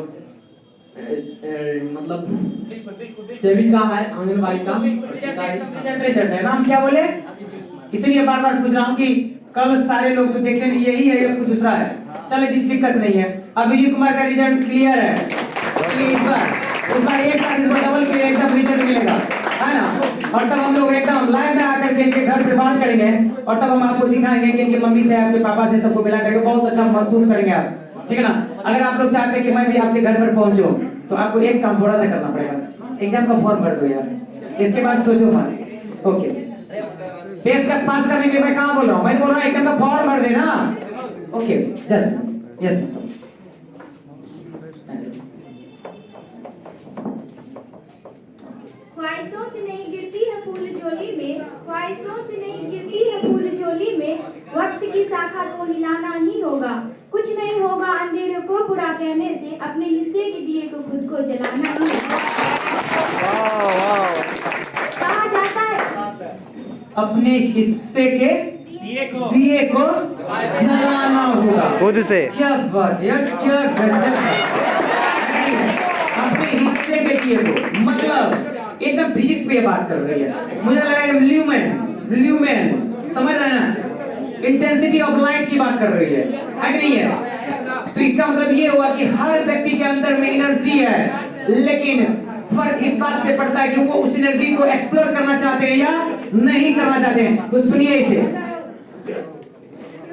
मतलब सेविका है आंगनबाड़ी का। नाम क्या बोले? इसलिए बार बार पूछ रहा हूँ कि कल सारे लोग तो देखे नहीं, यही है या कोई दूसरा है। चले जी, दिक्कत नहीं है। अभिजीत कुमार का रिजल्ट क्लियर है। इस बार एक साथ इसको डबल के एकदम रिजल्ट मिलेगा, है ना। और तब हम लोग एकदम लाइव में आकर के इनके घर पे बात करेंगे और तब हम आपको दिखाएंगे कि इनकी मम्मी से आपके पापा से सबको मिला करके बहुत अच्छा महसूस करेंगे आप, ठीक है ना। अगर आप लोग चाहते हैं कि मैं भी आपके घर पर पहुंचूं तो आपको एक काम थोड़ा सा करना पड़ेगा, एग्जाम का फॉर्म भर दो यार, इसके बाद सोचो मत। ओके, टेस्ट का पास करने के लिए मैं कहाँ बोल रहा हूँ, मैं तो बोल रहा हूँ एग्जाम का फॉर्म भर देना। Okay, just yes sir. ख्वाहिशों से नहीं गिरती है फूल झोली में, ख्वाहिशों से नहीं गिरती है फूल झोली में, वक्त की शाखा को हिलाना ही होगा। कुछ नहीं होगा अंधेरे को बुरा कहने से, अपने हिस्से के दिए को खुद को जलाना ही होगा। कहा जाता है अपने हिस्से के दिए को जलाना होगा खुद से। क्या बात है यार, क्या गजब है। अपने हिस्से के दिए को, मतलब एकदम फिजिक्स पे ये बात कर रही है। मुझे लग रहा है ल्यूमेन समझ रहे हैं ना, इंटेंसिटी ऑफ लाइट की बात कर रही है कि नहीं है। तो इसका मतलब ये हुआ कि हर व्यक्ति के अंदर में एनर्जी है, लेकिन फर्क इस बात से पड़ता है कि वो उस एनर्जी को एक्सप्लोर करना चाहते हैं या नहीं करना चाहते हैं। तो सुनिए इसे।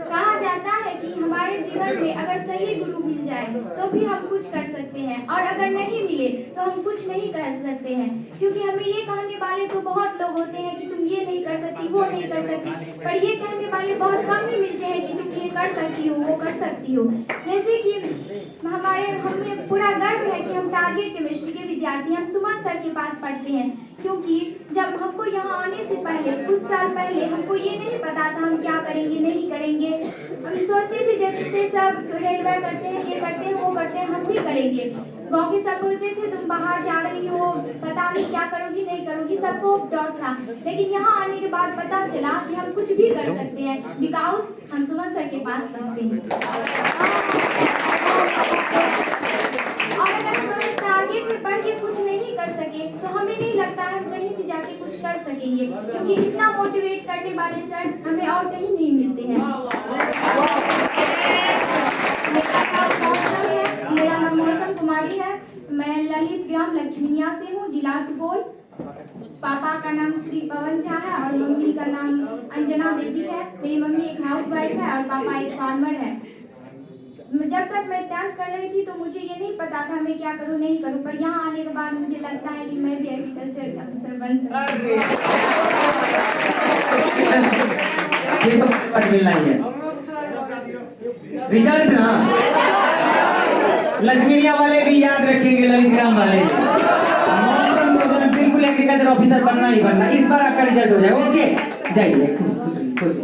कहा जाता है कि हमारे जीवन में अगर सही गुरु मिल जाए तो भी हम कुछ कर सकते हैं, और अगर नहीं मिले तो हम कुछ नहीं कर सकते हैं। क्योंकि हमें ये कहने वाले तो बहुत लोग होते हैं कि तुम ये नहीं कर सकती, वो नहीं कर सकती, पर ये कहने वाले बहुत कम ही मिलते हैं कि तुम ये कर सकती हो, वो कर सकती हो। जैसे कि हमें पूरा गर्व है कि हम टारगेट केमिस्ट्री के विद्यार्थी, हम सुमन सर के पास पढ़ते हैं। क्योंकि जब हमको यहाँ आने से पहले, कुछ साल पहले, हमको ये नहीं पता था हम क्या करेंगे नहीं करेंगे। हम सोचते थे जैसे सब रेलवे करते हैं, ये करते हैं, वो करते हैं, हम भी करेंगे। गांव के सब बोलते थे तुम बाहर जा रही हो, पता नहीं क्या करोगी नहीं करोगी, सबको डाउट था। लेकिन यहाँ आने के बाद पता चला कि हम कुछ भी कर सकते हैं, बिकॉज हम सुमन सर के पास पढ़ते हैं। और अगर हम टारगेट में पढ़ के कुछ नहीं कर सके तो हमें नहीं लगता है हम कहीं भी जाके कुछ कर सकेंगे, क्योंकि इतना मोटिवेट करने वाले सर हमें और कहीं नहीं मिलते हैं। मेरा नाम मौसम कुमारी है, मैं ललित ग्राम लक्ष्मीनिया से हूँ, जिला सुपौल। पापा का नाम श्री पवन झा है और मम्मी का नाम अंजना देवी है। मेरी मम्मी एक हाउसवाइफ है और पापा एक फार्मर है। जब तक मैं 10th कर रही थी तो मुझे ये नहीं पता था मैं क्या करूँ नहीं करूँ, पर यहाँ आने के बाद मुझे लगता है कि मैं भी एग्रीकल्चर ऑफिसर बन सकती हूँ। मिलना ही है रिजल्ट ना, लक्ष्मीरिया वाले भी याद रखेंगे, ललित ग्राम वाले मौसम बिल्कुल एग्रीकल्चर ऑफिसर बनना ही बनना। इस बार आपका रिजल्ट हो जाएगा। ओके जाइए खुश।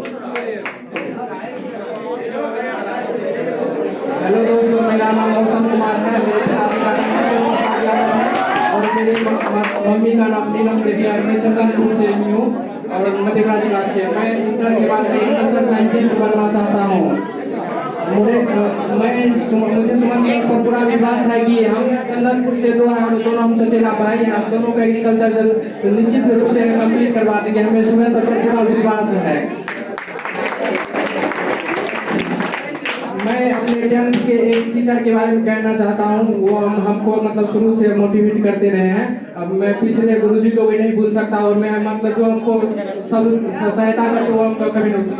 हेलो दोस्तों, मेरा नाम मौसम कुमार है, मेरे पिता का नाम और मेरी मम्मी का नाम नीलम देवी है। मैं चंदनपुर से हूँ और मध्य प्रदेश जिला से। मैं इंटर के बाद एग्रीकल्चर साइंटिस्ट बनना चाहता हूँ। मुझे सुमन सर पर पूरा विश्वास है कि हम चंदनपुर से दो हैं और दोनों हम चचेरा भाई हैं। हम दोनों का एग्रीकल्चर निश्चित रूप से कंप्लीट करवा देंगे, हमें सुमन सर पर पूरा विश्वास है। मैं अपने 10th के एक टीचर के बारे में कहना चाहता हूँ, वो हमको मतलब शुरू से मोटिवेट करते रहे हैं। अब मैं पिछले गुरुजी को भी नहीं भूल सकता और मैं मतलब जो हमको सब सहायता करके वो हमको कभी नहीं भूल।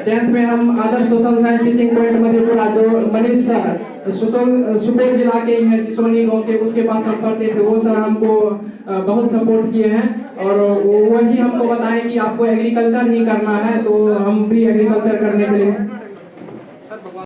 10th में हम Adarsh social science teaching point Madhepura, जो मनीष सर सुपौल जिला के ही हैं, सिसोनी गाँव के, उसके पास हम पढ़ते थे। वो सर हमको बहुत सपोर्ट किए हैं और वही हमको बताएं कि आपको एग्रीकल्चर ही करना है, तो हम भी एग्रीकल्चर करने के लिए